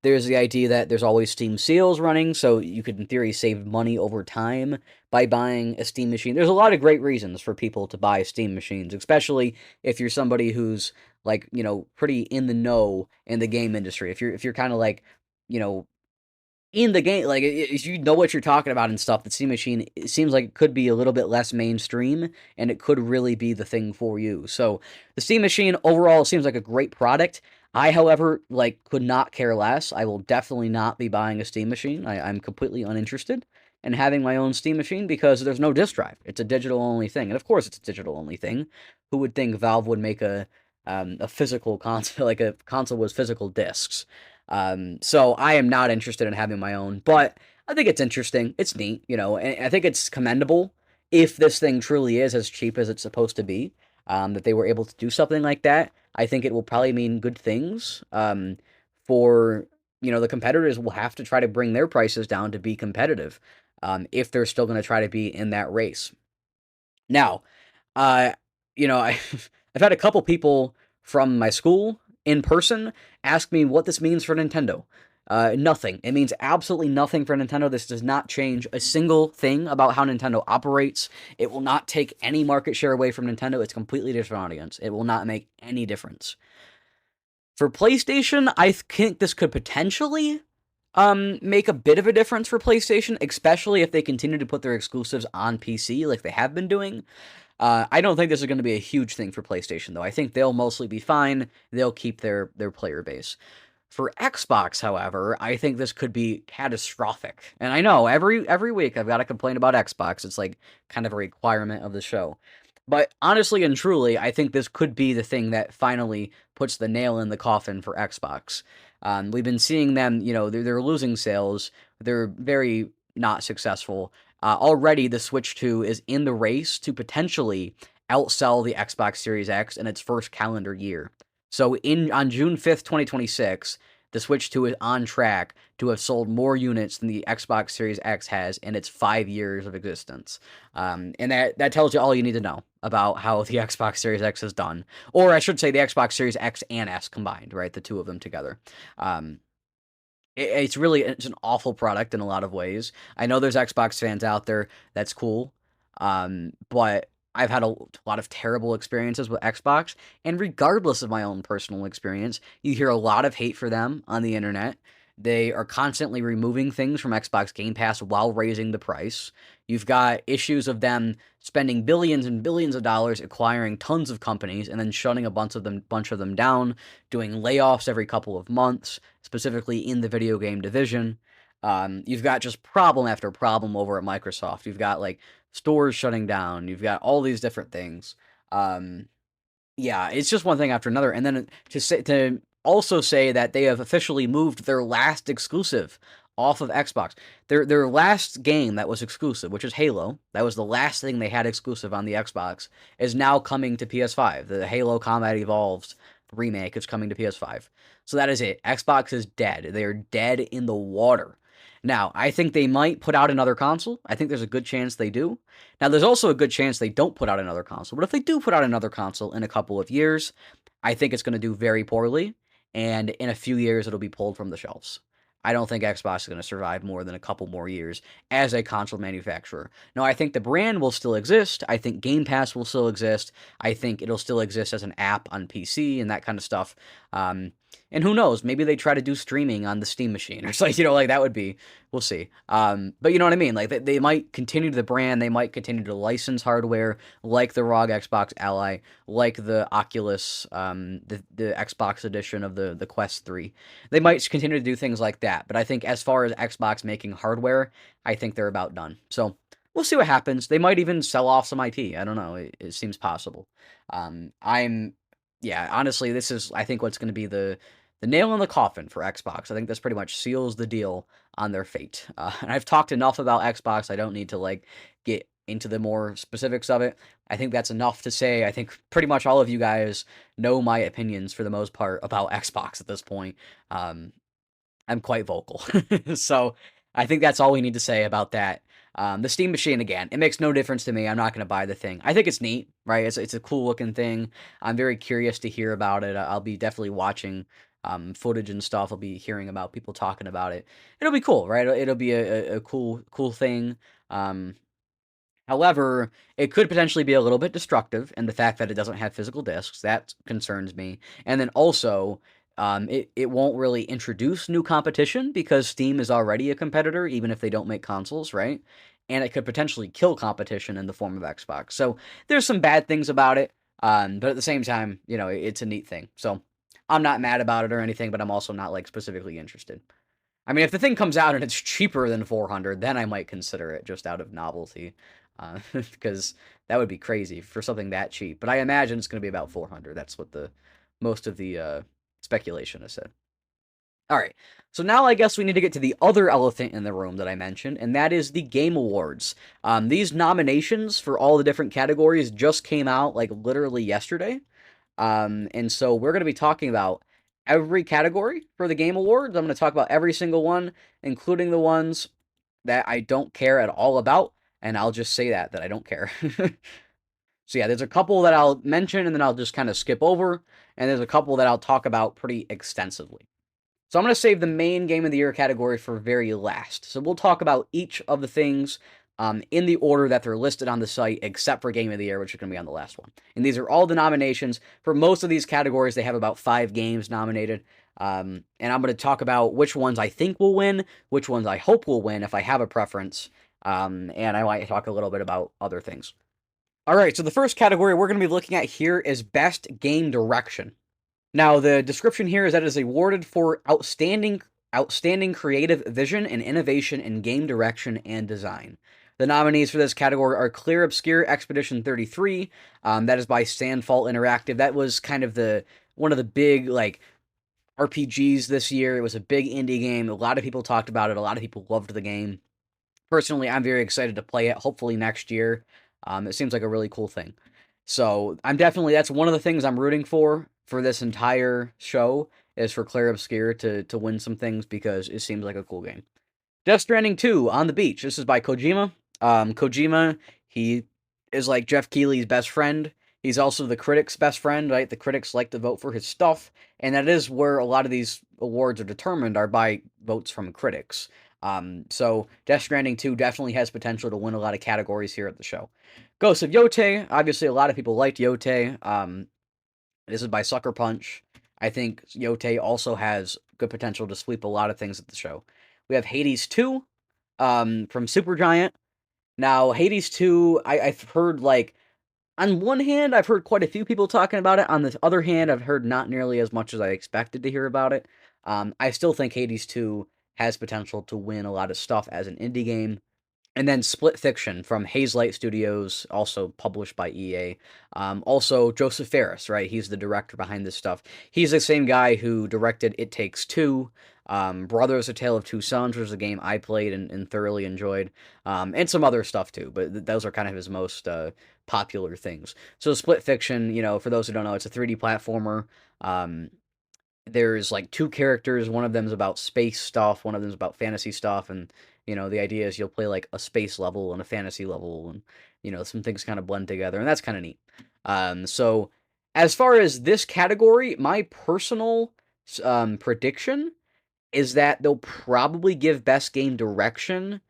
There's the idea that there's always Steam sales running, so you could, in theory, save money over time by buying a Steam machine. There's a lot of great reasons for people to buy Steam machines, especially if you're somebody who's, like, pretty in the know in the game industry. If you're kind of like, you know, in the game, like, if you know what you're talking about and stuff, the Steam Machine, it seems like it could be a little bit less mainstream, and it could really be the thing for you. So, the Steam Machine, overall, seems like a great product. I, however, like, could not care less. I will definitely not be buying a Steam Machine. I'm completely uninterested in having my own Steam Machine because there's no disk drive. It's a digital-only thing, and of course it's a digital-only thing. Who would think Valve would make a physical console, like a console with physical discs? So I am not interested in having my own, but I think it's interesting. It's neat, and I think it's commendable if this thing truly is as cheap as it's supposed to be, that they were able to do something like that. I think it will probably mean good things, for, the competitors will have to try to bring their prices down to be competitive, if they're still going to try to be in that race. Now, uh, I've had a couple people from my school in person ask me what this means for Nintendo. Nothing. It means absolutely nothing for Nintendo. This does not change a single thing about how Nintendo operates. It will not take any market share away from Nintendo. It's a completely different audience. It will not make any difference. For PlayStation, I think this could potentially make a bit of a difference for PlayStation, especially if they continue to put their exclusives on PC like they have been doing. I don't think this is going to be a huge thing for PlayStation, though. I think they'll mostly be fine. They'll keep their player base. For Xbox, however, I think this could be catastrophic. And I know every week I've got to complain about Xbox. It's like kind of a requirement of the show. But honestly and truly, I think this could be the thing that finally puts the nail in the coffin for Xbox. We've been seeing them, they're losing sales. They're very not successful. already the Switch 2 is in the race to potentially outsell the Xbox Series X in its first calendar year. So on June 5th, 2026, the Switch 2 is on track to have sold more units than the Xbox Series X has in its 5 years of existence. And that tells you all you need to know about how the Xbox Series X has done. Or I should say the Xbox Series X and S combined, right? The two of them together. It's an awful product in a lot of ways. I know there's Xbox fans out there. That's cool. But I've had a lot of terrible experiences with Xbox, and regardless of my own personal experience, you hear a lot of hate for them on the internet. They are constantly removing things from Xbox Game Pass while raising the price. You've got issues of them spending billions and billions of dollars acquiring tons of companies and then shutting a bunch of them down, doing layoffs every couple of months, specifically in the video game division. You've got just problem after problem over at Microsoft. You've got like stores shutting down. You've got all these different things. Yeah, it's just one thing after another. And then to also say that they have officially moved their last exclusive off of Xbox. Their last game that was exclusive, which is Halo, that was the last thing they had exclusive on the Xbox, is now coming to PS5. The Halo Combat Evolved remake is coming to PS5. So that is it. Xbox is dead. They are dead in the water. Now, I think they might put out another console. I think there's a good chance they do. Now, there's also a good chance they don't put out another console. But if they do put out another console in a couple of years, I think it's going to do very poorly. And in a few years, it'll be pulled from the shelves. I don't think Xbox is going to survive more than a couple more years as a console manufacturer. No, I think the brand will still exist. I think Game Pass will still exist. I think it'll still exist as an app on PC and that kind of stuff. And who knows? Maybe they try to do streaming on the Steam machine or something, like that would be, we'll see. But you know what I mean? Like they might continue the brand. They might continue to license hardware like the ROG Xbox Ally, like the Oculus, the Xbox edition of the Quest 3. They might continue to do things like that. But I think as far as Xbox making hardware, I think they're about done. So we'll see what happens. They might even sell off some IP. I don't know. It seems possible. Yeah, honestly, this is, I think, what's going to be the nail in the coffin for Xbox. I think this pretty much seals the deal on their fate. And I've talked enough about Xbox. I don't need to, like, get into the more specifics of it. I think that's enough to say. I think pretty much all of you guys know my opinions, for the most part, about Xbox at this point. I'm quite vocal. So I think that's all we need to say about that. The Steam machine, again, it makes no difference to me. I'm not going to buy the thing. I think it's neat, right? It's a cool looking thing. I'm very curious to hear about it. I'll be definitely watching footage and stuff. I'll be hearing about people talking about it. It'll be cool, right? It'll be a cool thing. However, it could potentially be a little bit destructive, and the fact that it doesn't have physical discs, that concerns me. And then also, it won't really introduce new competition because Steam is already a competitor, even if they don't make consoles, right? And it could potentially kill competition in the form of Xbox. So there's some bad things about it, but at the same time, it's a neat thing. So I'm not mad about it or anything, but I'm also not like specifically interested. I mean, if the thing comes out and it's cheaper than 400, then I might consider it just out of novelty, because that would be crazy for something that cheap. But I imagine it's going to be about 400. That's what most of the speculation has said. All right, so now I guess we need to get to the other elephant in the room that I mentioned, and that is the Game Awards. These nominations for all the different categories just came out like literally yesterday. And so we're going to be talking about every category for the Game Awards. I'm going to talk about every single one, including the ones that I don't care at all about, and I'll just say that I don't care. So yeah, there's a couple that I'll mention, and then I'll just kind of skip over, and there's a couple that I'll talk about pretty extensively. So I'm going to save the main Game of the Year category for very last. So we'll talk about each of the things in the order that they're listed on the site, except for Game of the Year, which is going to be on the last one. And these are all the nominations. For most of these categories, they have about 5 games nominated. And I'm going to talk about which ones I think will win, which ones I hope will win if I have a preference. And I might talk a little bit about other things. All right, so the first category we're going to be looking at here is Best Game Direction. Now, the description here is that it is awarded for outstanding creative vision and innovation in game direction and design. The nominees for this category are Clear Obscure Expedition 33. That is by Sandfall Interactive. That was kind of one of the big like RPGs this year. It was a big indie game. A lot of people talked about it. A lot of people loved the game. Personally, I'm very excited to play it, hopefully next year. It seems like a really cool thing. So I'm definitely, that's one of the things I'm rooting for this entire show, is for Clair Obscur to win some things, because it seems like a cool game. Death Stranding 2 on the beach. This is by Kojima. Kojima, he is like Jeff Keighley's best friend. He's also the critics' best friend, right? The critics like to vote for his stuff, and that is where a lot of these awards are determined, are by votes from critics. So Death Stranding 2 definitely has potential to win a lot of categories here at the show. Ghost of Yotei, obviously a lot of people liked Yotei. This is by Sucker Punch. I think Yotei also has good potential to sweep a lot of things at the show. We have Hades 2 from Supergiant. Now, Hades 2, I've heard, like, on one hand, I've heard quite a few people talking about it. On the other hand, I've heard not nearly as much as I expected to hear about it. I still think Hades 2 has potential to win a lot of stuff as an indie game. And then Split Fiction from Hazelight Studios, also published by EA. Also, Joseph Fares, right? He's the director behind this stuff. He's the same guy who directed It Takes Two, Brothers: A Tale of Two Sons, which was a game I played and thoroughly enjoyed, and some other stuff too, but those are kind of his most popular things. So Split Fiction, for those who don't know, it's a 3D platformer. There's like two characters. One of them's about space stuff. One of them's about fantasy stuff. And the idea is you'll play like a space level and a fantasy level, and some things kind of blend together, and that's kind of neat. So as far as this category, my personal prediction is that they'll probably give best game direction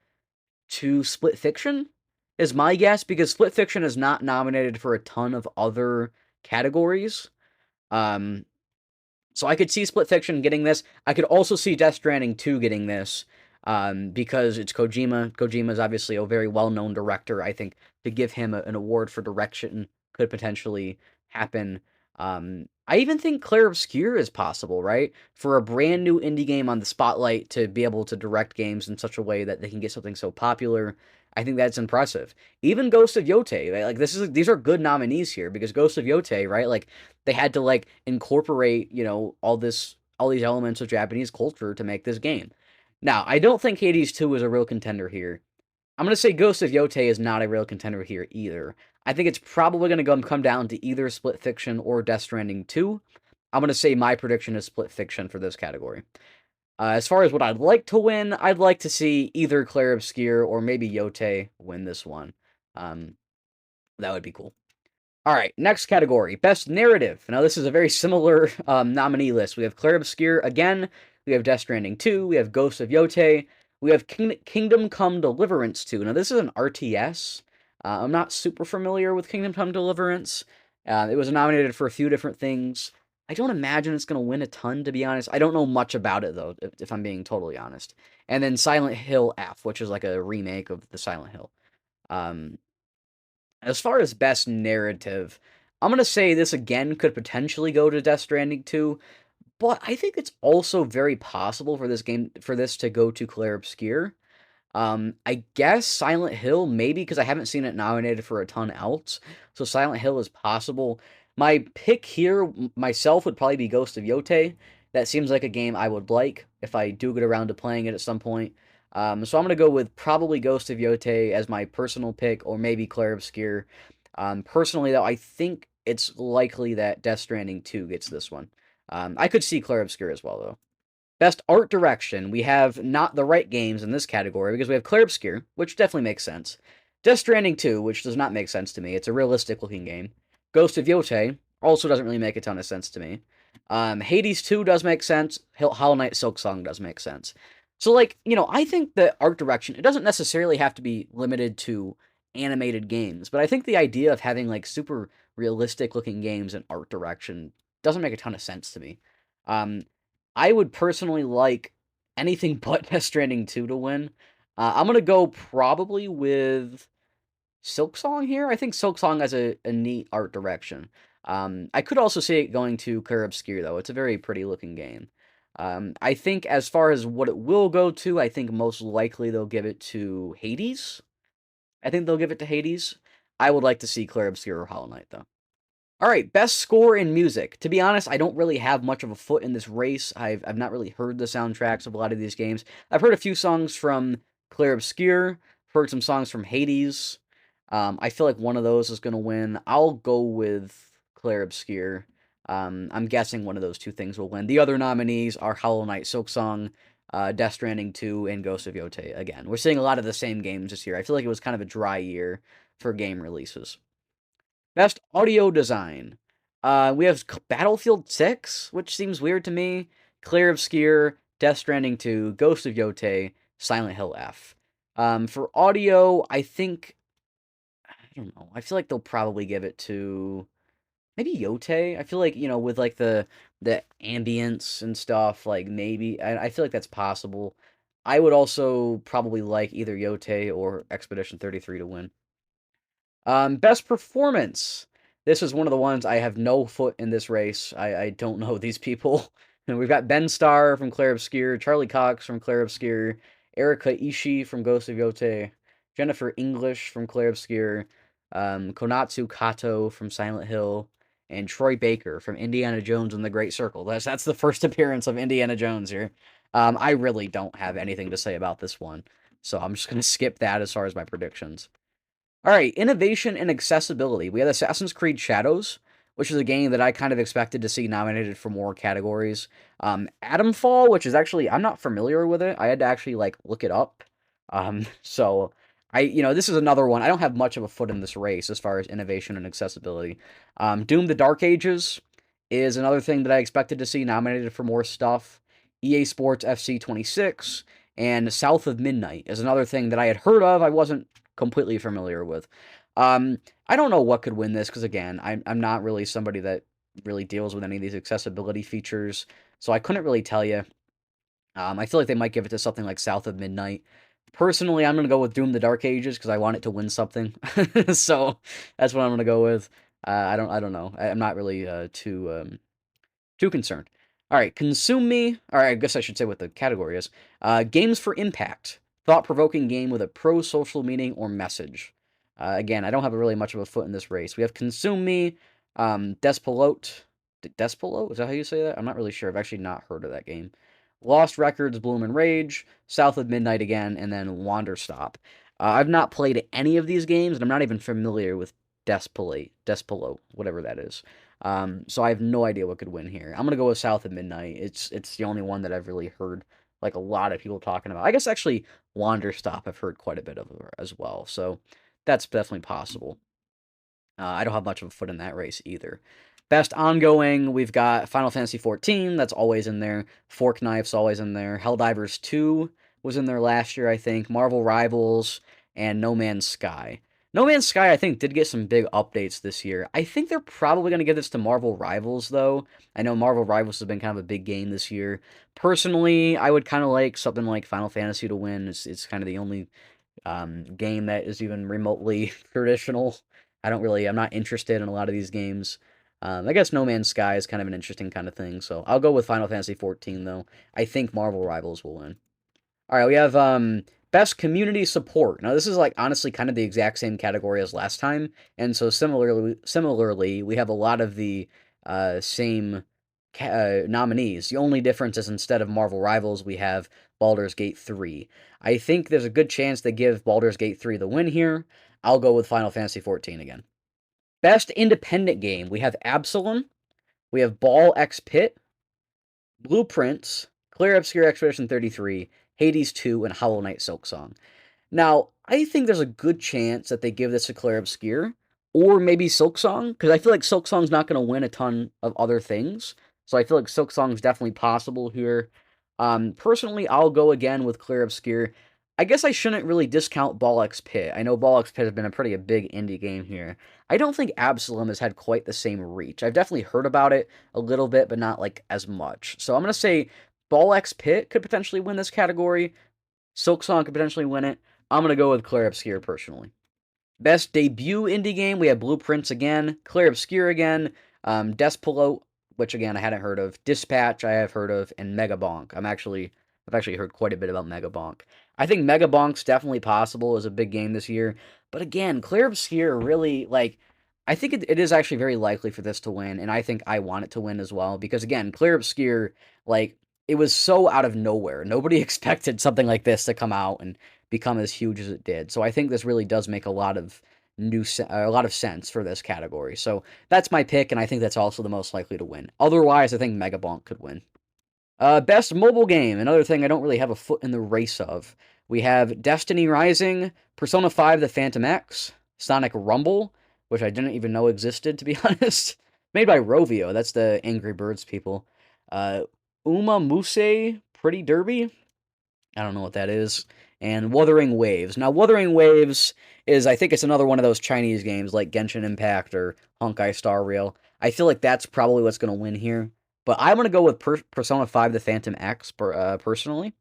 to Split Fiction. Is my guess, because Split Fiction is not nominated for a ton of other categories. Um, so I could see Split Fiction getting this. I could also see Death Stranding 2 getting this, because it's Kojima. Kojima is obviously a very well-known director. I think to give him an award for direction could potentially happen. I even think Clair Obscur is possible, right? For a brand new indie game on the spotlight to be able to direct games in such a way that they can get something so popular, I think that's impressive. Even Ghost of Yotei, right? Like these are good nominees here, because Ghost of Yotei, right? Like they had to like incorporate, all these elements of Japanese culture to make this game. Now, I don't think Hades 2 is a real contender here. I'm going to say Ghost of Yotei is not a real contender here either. I think it's probably going to come down to either Split Fiction or Death Stranding 2. I'm going to say my prediction is Split Fiction for this category. As far as what I'd like to win, I'd like to see either Clair Obscur or maybe Yotei win this one. That would be cool. All right, next category, Best Narrative. Now, this is a very similar nominee list. We have Clair Obscur again, we have Death Stranding 2, we have Ghost of Yotei, we have Kingdom Come Deliverance 2. Now, this is an RTS. I'm not super familiar with Kingdom Come Deliverance. It was nominated for a few different things. I don't imagine it's going to win a ton, to be honest. I don't know much about it, though, if I'm being totally honest. And then Silent Hill F, which is like a remake of the Silent Hill. As far as best narrative, I'm going to say this again could potentially go to Death Stranding 2, but I think it's also very possible for this to go to Clair Obscur. I guess Silent Hill, maybe, because I haven't seen it nominated for a ton else, so Silent Hill is possible. My pick here, myself, would probably be Ghost of Yotei. That seems like a game I would like if I do get around to playing it at some point. So I'm going to go with probably Ghost of Yotei as my personal pick, or maybe Clair Obscur. Personally, though, I think it's likely that Death Stranding 2 gets this one. I could see Clair Obscur as well, though. Best Art Direction, we have not the right games in this category, because we have Clair Obscur, which definitely makes sense. Death Stranding 2, which does not make sense to me. It's a realistic-looking game. Ghost of Yotei also doesn't really make a ton of sense to me. Hades 2 does make sense. Hollow Knight Silksong does make sense. So, like, I think that art direction, it doesn't necessarily have to be limited to animated games, but I think the idea of having, like, super realistic-looking games in art direction doesn't make a ton of sense to me. I would personally like anything but Death Stranding 2 to win. I'm going to go probably with Silksong here. I think Silksong has a neat art direction. I could also see it going to Clair Obscur, though. It's a very pretty looking game. I think as far as what it will go to, I think most likely they'll give it to Hades. I think they'll give it to Hades. I would like to see Clair Obscur or Hollow Knight, though. All right, best score in music. To be honest, I don't really have much of a foot in this race. I've not really heard the soundtracks of a lot of these games. I've heard a few songs from Clear Obscure. Heard some songs from Hades. I feel like one of those is gonna win. I'll go with Clear Obscure. I'm guessing one of those two things will win. The other nominees are Hollow Knight Silksong, Death Stranding 2, and Ghost of Yotei. Again, we're seeing a lot of the same games this year. I feel like it was kind of a dry year for game releases. Best audio design. We have Battlefield 6, which seems weird to me. Clear Obscure, Death Stranding 2, Ghost of Yotei, Silent Hill F. For audio, I think I don't know. I feel like they'll probably give it to maybe Yotei. I feel like, with like the ambience and stuff, like maybe I feel like that's possible. I would also probably like either Yotei or Expedition 33 to win. Best performance. This is one of the ones I have no foot in this race. I don't know these people. And we've got Ben Starr from Claire Obscure, Charlie Cox from Claire Obscure, Erika Ishii from Ghost of Yotei, Jennifer English from Claire Obscure, Konatsu Kato from Silent Hill, and Troy Baker from Indiana Jones and the Great Circle. That's the first appearance of Indiana Jones here. I really don't have anything to say about this one, so I'm just gonna skip that as far as my predictions. All right, innovation and accessibility. We had Assassin's Creed Shadows, which is a game that I kind of expected to see nominated for more categories. Atomfall, which is actually I'm not familiar with it. I had to actually like look it up. So this is another one. I don't have much of a foot in this race as far as innovation and accessibility. Doom: The Dark Ages is another thing that I expected to see nominated for more stuff. EA Sports FC 26 and South of Midnight is another thing that I had heard of. I wasn't completely familiar with. I don't know what could win this because again, I'm not really somebody that really deals with any of these accessibility features, so I couldn't really tell you. I feel like they might give it to something like South of Midnight. Personally, I'm gonna go with Doom: The Dark Ages because I want it to win something. So that's what I'm gonna go with. I don't know. I'm not really too concerned. All right, consume me. All right, I guess I should say what the category is. Games for impact. Thought-provoking game with a pro-social meaning or message. Again, I don't have really much of a foot in this race. We have Consume Me, Despelote. Despelote? Is that how you say that? I'm not really sure. I've actually not heard of that game. Lost Records, Bloom and Rage, South of Midnight again, and then Wanderstop. I've not played any of these games, and I'm not even familiar with Despelote, whatever that is. So I have no idea what could win here. I'm gonna go with South of Midnight. It's the only one that I've really heard like a lot of people talking about. I guess actually Wanderstop I've heard quite a bit of as well. So that's definitely possible. I don't have much of a foot in that race either. Best ongoing, we've got Final Fantasy 14, that's always in there. Fork Knife's always in there. Helldivers 2 was in there last year, I think. Marvel Rivals and No Man's Sky. No Man's Sky, I think, did get some big updates this year. I think they're probably going to give this to Marvel Rivals, though. I know Marvel Rivals has been kind of a big game this year. Personally, I would kind of like something like Final Fantasy to win. It's kind of the only game that is even remotely traditional. I'm not interested in a lot of these games. I guess No Man's Sky is kind of an interesting kind of thing, so I'll go with Final Fantasy 14, though. I think Marvel Rivals will win. All right, we have best community support. Now this is like honestly kind of the exact same category as last time, and so similarly, we have a lot of the same nominees. The only difference is instead of Marvel Rivals, we have Baldur's Gate 3. I think there's a good chance they give Baldur's Gate 3 the win here. I'll go with Final Fantasy 14 again. Best independent game. We have Absalom. We have Ball X Pit, Blueprints, Clear Obscure Expedition 33, Hades 2, and Hollow Knight Silksong. Now, I think there's a good chance that they give this to Claire Obscure, or maybe Silksong, because I feel like Silksong's not going to win a ton of other things. So I feel like Silksong's definitely possible here. Personally, I'll go again with Clear Obscure. I guess I shouldn't really discount Ball X Pit. I know Ball X Pit has been a big indie game here. I don't think Absalom has had quite the same reach. I've definitely heard about it a little bit, but not like as much. So I'm going to say Ball X Pit could potentially win this category. Silksong could potentially win it. I'm going to go with Clair Obscure, personally. Best debut indie game, we have Blueprints again, Clair Obscure again, Despelote, which again I hadn't heard of, Dispatch I have heard of, and Megabonk. I've actually heard quite a bit about Megabonk. I think Megabonk's definitely possible as a big game this year, but again, Clair Obscure really, I think it is actually very likely for this to win, and I think I want it to win as well, because again, Clair Obscure, it was so out of nowhere. Nobody expected something like this to come out and become as huge as it did. So I think this really does make a lot of a lot of sense for this category. So that's my pick, and I think that's also the most likely to win. Otherwise, I think Megabonk could win. Best mobile game, another thing I don't really have a foot in the race of. We have Destiny Rising, Persona 5 The Phantom X, Sonic Rumble, which I didn't even know existed, to be honest. Made by Rovio, that's the Angry Birds people. Uh, Uma Musume Pretty Derby, I don't know what that is. And Wuthering Waves. Now, Wuthering Waves is, I think it's another one of those Chinese games like Genshin Impact or Honkai Star Rail. I feel like that's probably what's going to win here. But I'm going to go with Persona 5 The Phantom X personally.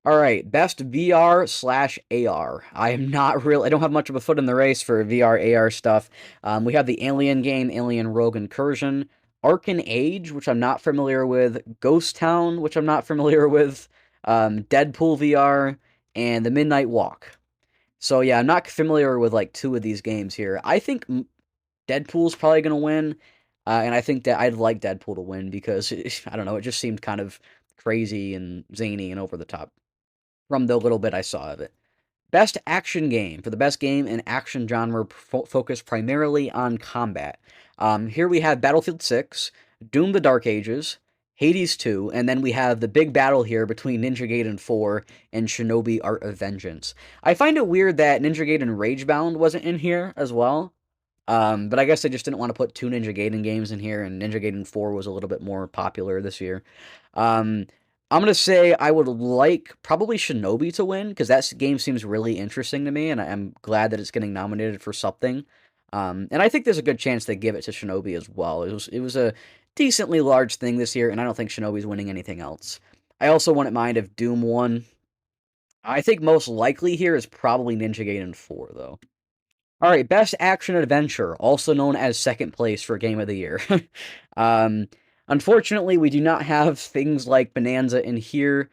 All right, best VR slash AR. I am not real. I don't have much of a foot in the race for VR AR stuff. We have the Alien game, Alien Rogue Incursion, Arcane Age, which I'm not familiar with, Ghost Town, which I'm not familiar with, Deadpool VR, and The Midnight Walk. So yeah, I'm not familiar with like two of these games here. I think Deadpool's probably gonna win, and I think that I'd like Deadpool to win because I don't know, it just seemed kind of crazy and zany and over the top from the little bit I saw of it. Best action game. For the best game in action genre focused primarily on combat. Here we have Battlefield 6, Doom the Dark Ages, Hades 2, and then we have the big battle here between Ninja Gaiden 4 and Shinobi Art of Vengeance. I find it weird that Ninja Gaiden Ragebound wasn't in here as well. But I guess I just didn't want to put two Ninja Gaiden games in here, and Ninja Gaiden 4 was a little bit more popular this year. Um, I'm going to say I would like probably Shinobi to win, because that game seems really interesting to me, and I'm glad that it's getting nominated for something. And I think there's a good chance they give it to Shinobi as well. It was a decently large thing this year, and I don't think Shinobi's winning anything else. I also wouldn't mind if Doom won. I think most likely here is probably Ninja Gaiden 4, though. All right, best action adventure, also known as second place for game of the year. um, Unfortunately, we do not have things like Bonanza in here.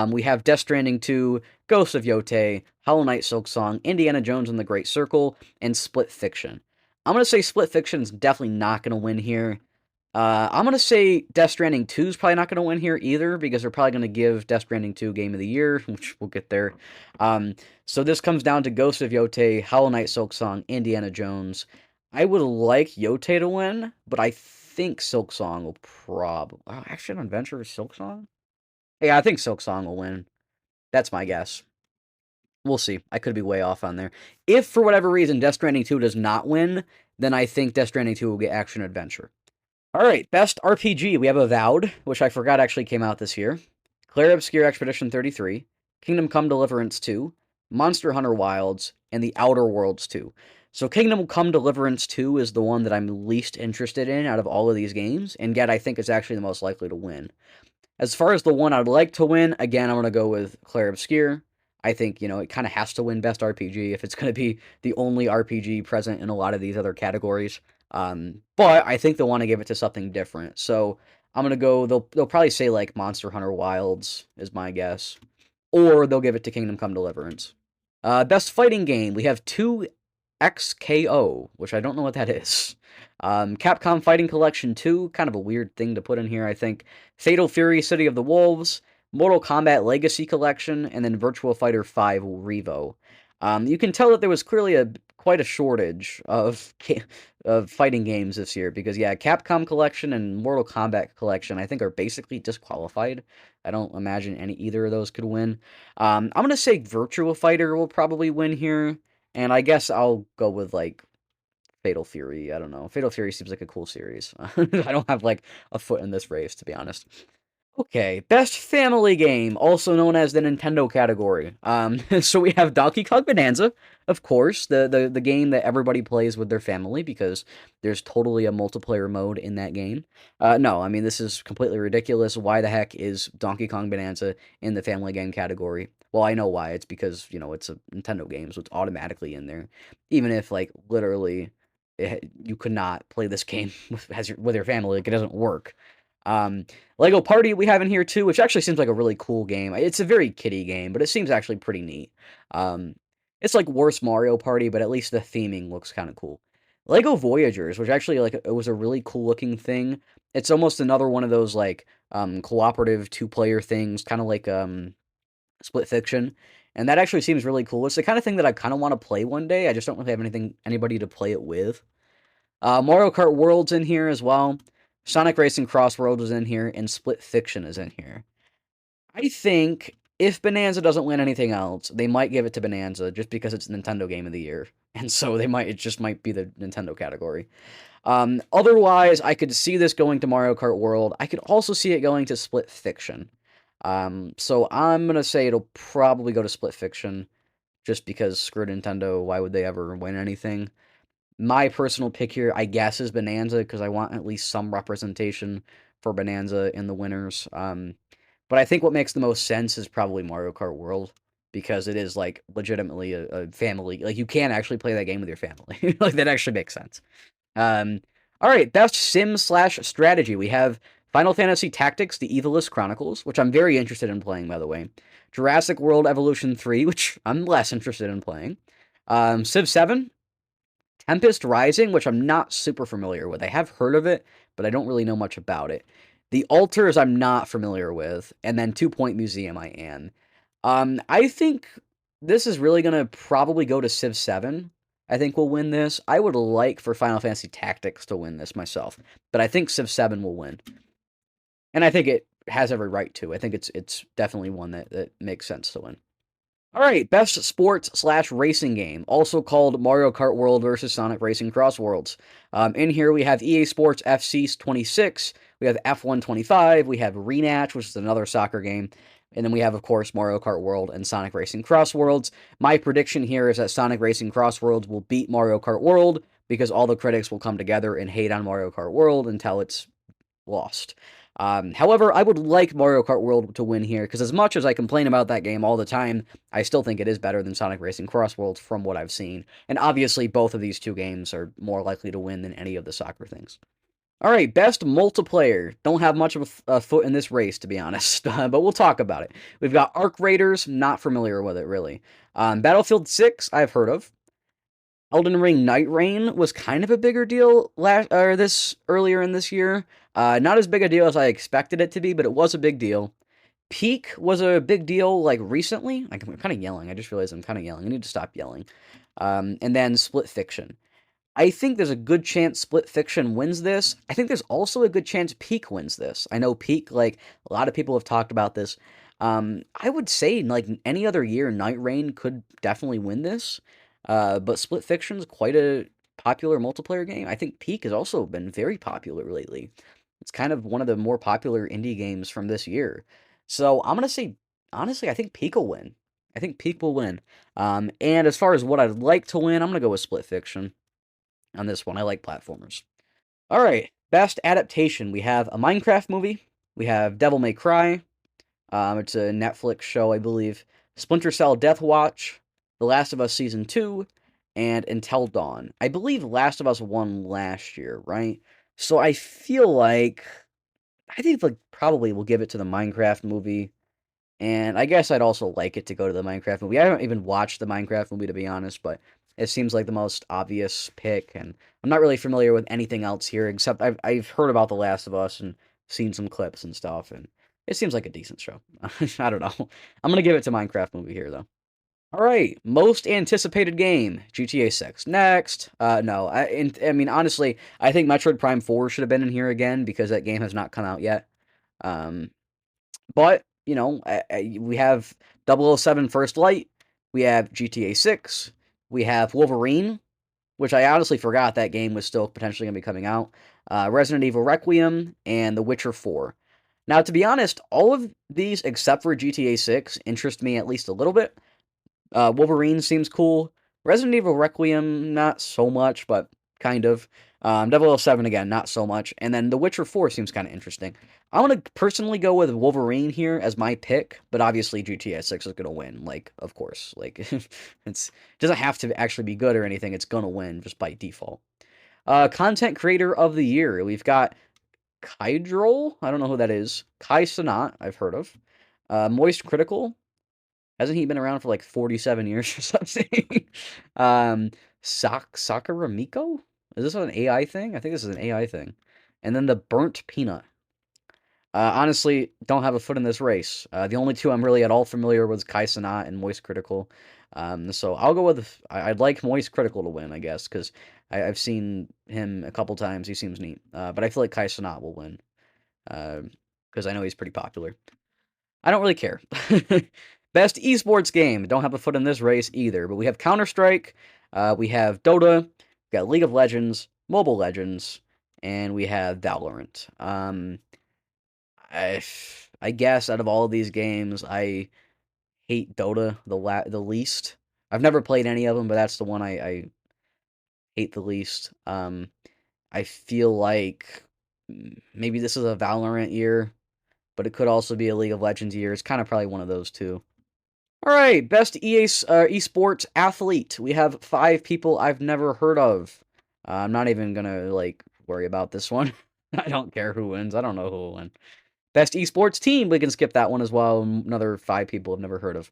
We have Death Stranding 2, Ghost of Yotei, Hollow Knight Silksong, Indiana Jones and the Great Circle, and Split Fiction. I'm going to say Split Fiction is definitely not going to win here. I'm going to say Death Stranding 2 is probably not going to win here either, because they're probably going to give Death Stranding 2 Game of the Year, which we'll get there. So this comes down to Ghost of Yotei, Hollow Knight Silksong, Indiana Jones. I would like Yotei to win, but I think Silksong will probably... Action Adventure Silksong? Yeah, I think Silksong will win. That's my guess. We'll see. I could be way off on there. If, for whatever reason, Death Stranding 2 does not win, then I think Death Stranding 2 will get Action Adventure. All right, best RPG. We have Avowed, which I forgot actually came out this year. Clair Obscur Expedition 33, Kingdom Come Deliverance 2, Monster Hunter Wilds, and The Outer Worlds 2. So Kingdom Come Deliverance 2 is the one that I'm least interested in out of all of these games, and yet I think it's actually the most likely to win. As far as the one I'd like to win, again, I'm going to go with Clair Obscur. I think, it kind of has to win Best RPG if it's going to be the only RPG present in a lot of these other categories. But I think they'll want to give it to something different. So I'm going to go, they'll probably say like Monster Hunter Wilds is my guess. Or they'll give it to Kingdom Come Deliverance. Best fighting game, we have 2XKO, which I don't know what that is. Capcom Fighting Collection 2, kind of a weird thing to put in here, I think. Fatal Fury City of the Wolves, Mortal Kombat Legacy Collection, and then Virtua Fighter 5 Revo. You can tell that there was clearly quite a shortage of fighting games this year, because yeah, Capcom Collection and Mortal Kombat Collection I think are basically disqualified. I don't imagine either of those could win. I'm gonna say Virtua Fighter will probably win here, and I guess I'll go with like Fatal Fury. I don't know. Fatal Fury seems like a cool series. I don't have like a foot in this race, to be honest. Okay, best family game, also known as the Nintendo category. So we have Donkey Kong Bonanza, of course, the game that everybody plays with their family, because there's totally a multiplayer mode in that game. No, I mean, this is completely ridiculous. Why the heck is Donkey Kong Bonanza in the family game category? Well, I know why. It's because, it's a Nintendo game, so it's automatically in there. Even if, like, literally, you could not play this game with your family, like, it doesn't work. Lego Party we have in here too, which actually seems like a really cool game. It's a very kiddie game, but it seems actually pretty neat. It's like worse Mario Party, but at least the theming looks kind of cool. Lego Voyagers, which actually like it was a really cool looking thing. It's almost another one of those like cooperative two-player things, kind of like Split Fiction. and that actually seems really cool. It's the kind of thing that I kind of want to play one day. I just don't really have anybody to play it with. Mario Kart World's in here as well. Sonic Racing Cross World is in here, and Split Fiction is in here. I think if Bonanza doesn't win anything else, they might give it to Bonanza just because it's Nintendo Game of the Year, and so it just might be the Nintendo category. Otherwise, I could see this going to Mario Kart World. I could also see it going to Split Fiction. So I'm gonna say it'll probably go to Split Fiction, just because screw Nintendo. Why would they ever win anything? My personal pick here, I guess, is Bonanza because I want at least some representation for Bonanza in the winners. But I think what makes the most sense is probably Mario Kart World because it is like legitimately a family. Like you can actually play that game with your family. Like that actually makes sense. Um, all right, best sim slash strategy. We have Final Fantasy Tactics: The Evilist Chronicles, which I'm very interested in playing, by the way. Jurassic World Evolution 3, which I'm less interested in playing. Civ 7, Tempest Rising, which I'm not super familiar with. I have heard of it, but I don't really know much about it. The Altars I'm not familiar with, and then 2 Point Museum I am. I think this is really gonna probably go to Civ 7. I think we'll win this. I would like for Final Fantasy Tactics to win this myself, but I think Civ 7 will win. And I think it has every right to. I think it's definitely one that makes sense to win. All right, best sports slash racing game, also called Mario Kart World versus Sonic Racing Cross Worlds. In here we have EA Sports FC 26, we have F1 25, we have Rematch, which is another soccer game, and then we have, of course, Mario Kart World and Sonic Racing Cross Worlds. My prediction here is that Sonic Racing Cross Worlds will beat Mario Kart World because all the critics will come together and hate on Mario Kart World until it's lost. However, I would like Mario Kart World to win here, because as much as I complain about that game all the time, I still think it is better than Sonic Racing Cross Worlds from what I've seen. And obviously, both of these two games are more likely to win than any of the soccer things. All right, best multiplayer. Don't have much of a foot in this race, to be honest, but we'll talk about it. We've got Arc Raiders, not familiar with it, really. Battlefield 6, I've heard of. Elden Ring Night Rain was kind of a bigger deal earlier in this year. Not as big a deal as I expected it to be, but it was a big deal. Peak was a big deal like recently. I'm kind of yelling. I just realized I'm kind of yelling. I need to stop yelling. And then Split Fiction. I think there's a good chance Split Fiction wins this. I think there's also a good chance Peak wins this. I know Peak, like, a lot of people have talked about this. I would say, like, any other year, Night Rain could definitely win this. But Split Fiction's quite a popular multiplayer game. I think Peak has also been very popular lately. It's kind of one of the more popular indie games from this year. So I'm gonna say, honestly, I think Peak will win. I think Peak will win. And as far as what I'd like to win, I'm gonna go with Split Fiction on this one. I like platformers. All right, best adaptation. We have a Minecraft movie. We have Devil May Cry. It's a Netflix show, I believe. Splinter Cell Death Watch, The Last of Us Season 2, and Until Dawn. I believe Last of Us won last year, right? So I feel like I think like probably we'll give it to the Minecraft movie. And I guess I'd also like it to go to the Minecraft movie. I haven't even watched the Minecraft movie, to be honest, but it seems like the most obvious pick. And I'm not really familiar with anything else here, except I've heard about The Last of Us and seen some clips and stuff, and it seems like a decent show. I don't know. I'm gonna give it to Minecraft movie here, though. All right, most anticipated game, GTA 6. Next, no, I mean honestly, I think Metroid Prime 4 should have been in here again because that game has not come out yet. Um, but, you know, we have 007 First Light, we have GTA 6, we have Wolverine, which I honestly forgot that game was still potentially going to be coming out, Resident Evil Requiem, and The Witcher 4. Now, to be honest, all of these except for GTA 6 interest me at least a little bit. Wolverine seems cool. Resident Evil Requiem, not so much, but kind of. 007 again, not so much. And then The Witcher 4 seems kind of interesting. I'm going to personally go with Wolverine here as my pick, but obviously GTA 6 is going to win, like, of course. Like, it doesn't have to actually be good or anything, it's going to win just by default. Content Creator of the Year, we've got Kydrol, I don't know who that is. Kai Sanat, I've heard of. Moist Critical, hasn't he been around for like 47 years or something? Sakura Miko? Is this an AI thing? I think this is an AI thing. And then the Burnt Peanut. Honestly, don't have a foot in this race. The only two I'm really at all familiar with Kai Cenat and Moist Critical. So I'll go with. I'd like Moist Critical to win, I guess, because I've seen him a couple times. He seems neat. But I feel like Kai Cenat will win because I know he's pretty popular. I don't really care. Best esports game. Don't have a foot in this race either. But we have Counter Strike. We have Dota. We got League of Legends, Mobile Legends, and we have Valorant. I I guess out of all of these games, I hate Dota the least. I've never played any of them, but that's the one I hate the least. I feel like maybe this is a Valorant year, but it could also be a League of Legends year. It's kind of probably one of those two. All right, best esports athlete. We have 5 people I've never heard of. I'm not even gonna like worry about this one. I don't care who wins. I don't know who will win. Best esports team, we can skip that one as well. Another 5 people I've never heard of.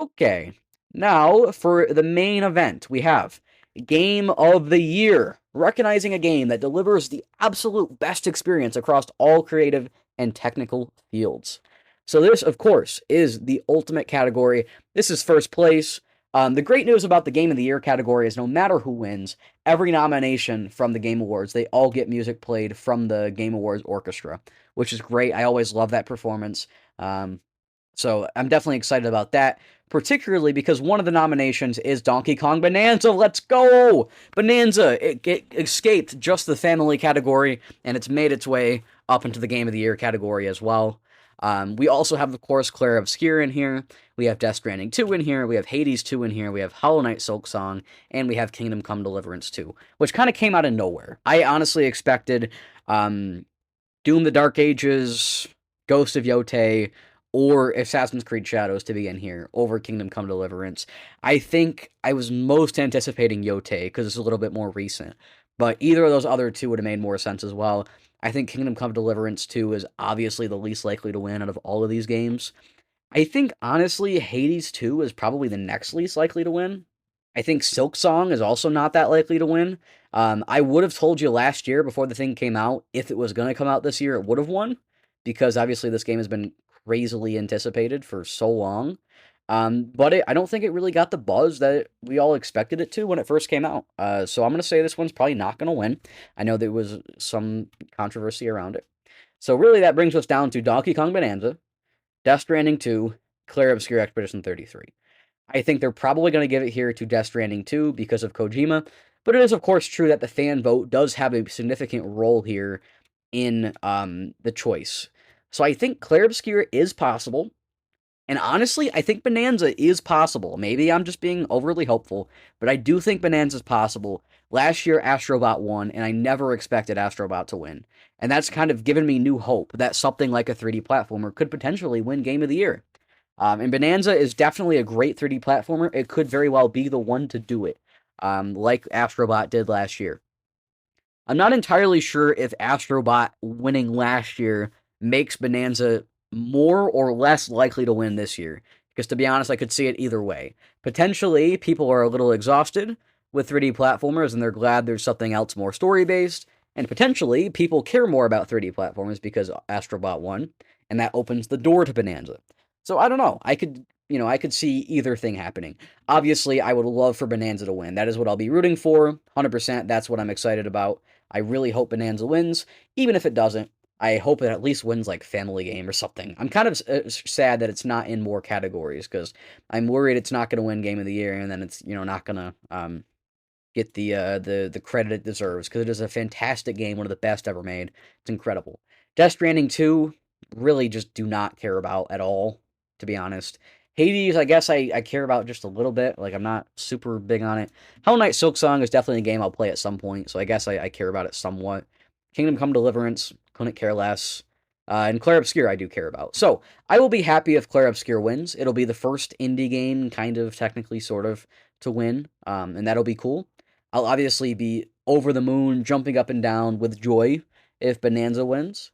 Okay, now for the main event, we have Game of the Year, recognizing a game that delivers the absolute best experience across all creative and technical fields. So this, of course, is the ultimate category. This is first place. The great news about the Game of the Year category is no matter who wins, every nomination from the Game Awards, they all get music played from the Game Awards orchestra, which is great. I always love that performance. So I'm definitely excited about that, particularly because one of the nominations is Donkey Kong Bonanza. Let's go! Bonanza, it escaped just the family category, and it's made its way up into the Game of the Year category as well. We also have, of course, Clair Obscur in here. We have Death Stranding 2 in here. We have Hades 2 in here. We have Hollow Knight Silksong. And we have Kingdom Come Deliverance 2, which kind of came out of nowhere. I honestly expected Doom the Dark Ages, Ghost of Yotei, or Assassin's Creed Shadows to be in here over Kingdom Come Deliverance. I think I was most anticipating Yotei because it's a little bit more recent. But either of those other two would have made more sense as well. I think Kingdom Come Deliverance 2 is obviously the least likely to win out of all of these games. I think, honestly, Hades 2 is probably the next least likely to win. I think Silksong is also not that likely to win. I would have told you last year before the thing came out, if it was going to come out this year, it would have won. Because obviously this game has been crazily anticipated for so long. But I don't think it really got the buzz that we all expected it to when it first came out. So I'm going to say this one's probably not going to win. I know there was some controversy around it. So really that brings us down to Donkey Kong Bonanza, Death Stranding 2, Clair Obscur Expedition 33. I think they're probably going to give it here to Death Stranding 2 because of Kojima, but it is of course true that the fan vote does have a significant role here in the choice. So I think Clair Obscur is possible. And honestly, I think Bonanza is possible. Maybe I'm just being overly hopeful, but I do think Bonanza is possible. Last year, Astrobot won, and I never expected Astrobot to win. And that's kind of given me new hope that something like a 3D platformer could potentially win Game of the Year. And Bonanza is definitely a great 3D platformer. It could very well be the one to do it, like Astrobot did last year. I'm not entirely sure if Astrobot winning last year makes Bonanza more or less likely to win this year. Because to be honest, I could see it either way. Potentially, people are a little exhausted with 3D platformers and they're glad there's something else more story based. And potentially, people care more about 3D platformers because Astrobot won, and that opens the door to Bonanza. So I don't know. I could see either thing happening. Obviously, I would love for Bonanza to win. That is what I'll be rooting for. 100%. That's what I'm excited about. I really hope Bonanza wins. Even if it doesn't, I hope it at least wins like Family Game or something. I'm kind of sad that it's not in more categories because I'm worried it's not going to win Game of the Year and then it's not going to get the credit it deserves because it is a fantastic game, one of the best ever made. It's incredible. Death Stranding 2, really just do not care about at all, to be honest. Hades, I guess I care about just a little bit. Like, I'm not super big on it. Hollow Knight Silksong is definitely a game I'll play at some point, so I guess I care about it somewhat. Kingdom Come Deliverance, couldn't care less. And Clair Obscur, I do care about. So, I will be happy if Clair Obscur wins. It'll be the first indie game, kind of, technically, sort of, to win, and that'll be cool. I'll obviously be over the moon, jumping up and down with joy if Bonanza wins.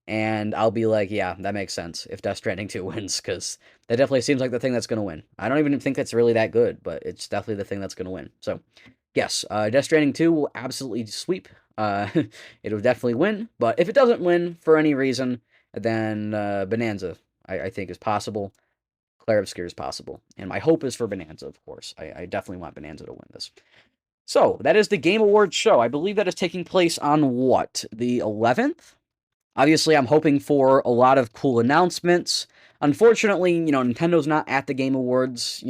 And I'll be like, yeah, that makes sense if Death Stranding 2 wins, because that definitely seems like the thing that's going to win. I don't even think that's really that good, but it's definitely the thing that's going to win. So, yes, Death Stranding 2 will absolutely sweep. It'll definitely win, but if it doesn't win for any reason, And then Bonanza, I think, is possible. Clair Obscure is possible. And my hope is for Bonanza, of course. I definitely want Bonanza to win this. So, that is the Game Awards show. I believe that is taking place on what? The 11th? Obviously, I'm hoping for a lot of cool announcements. Unfortunately, Nintendo's not at the Game Awards,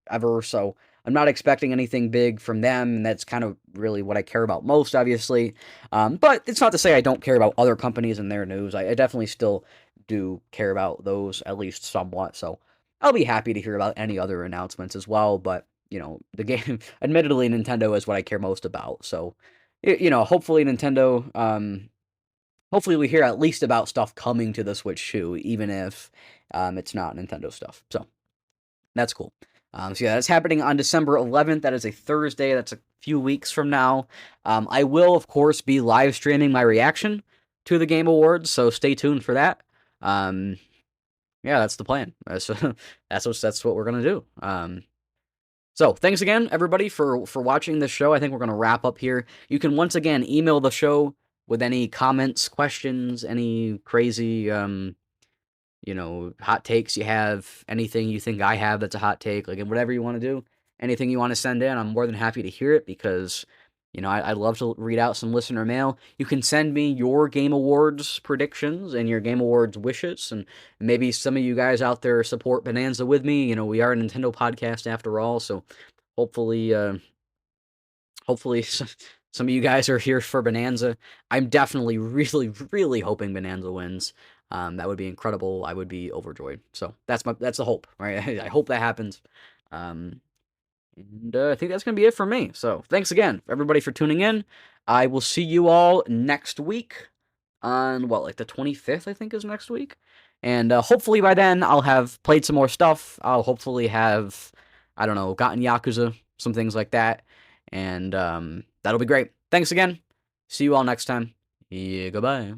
ever, so I'm not expecting anything big from them, and that's kind of really what I care about most, obviously. But it's not to say I don't care about other companies and their news. I definitely still do care about those, at least somewhat, so I'll be happy to hear about any other announcements as well, but, the game, admittedly, Nintendo is what I care most about, so, hopefully Nintendo, hopefully we hear at least about stuff coming to the Switch 2, even if it's not Nintendo stuff. So that's cool. So yeah, that's happening on December 11th. That is a Thursday. That's a few weeks from now. I will, of course, be live streaming my reaction to the Game Awards, so stay tuned for that. Yeah, that's the plan. That's what we're gonna do. So thanks again, everybody, for watching this show. I think we're gonna wrap up here. You can once again email the show with any comments, questions, any crazy, hot takes you have, anything you think I have that's a hot take, like whatever you want to do, anything you want to send in, I'm more than happy to hear it because, I'd love to read out some listener mail. You can send me your Game Awards predictions and your Game Awards wishes, and maybe some of you guys out there support Bonanza with me. We are a Nintendo podcast after all, so hopefully, hopefully some of you guys are here for Bonanza. I'm definitely really, really hoping Bonanza wins. That would be incredible. I would be overjoyed. So that's the hope, right? I hope that happens. And I think that's going to be it for me. So thanks again, everybody, for tuning in. I will see you all next week on, like the 25th, I think is next week. And hopefully by then, I'll have played some more stuff. I'll hopefully have, I don't know, gotten Yakuza, some things like that. And that'll be great. Thanks again. See you all next time. Yeah, goodbye.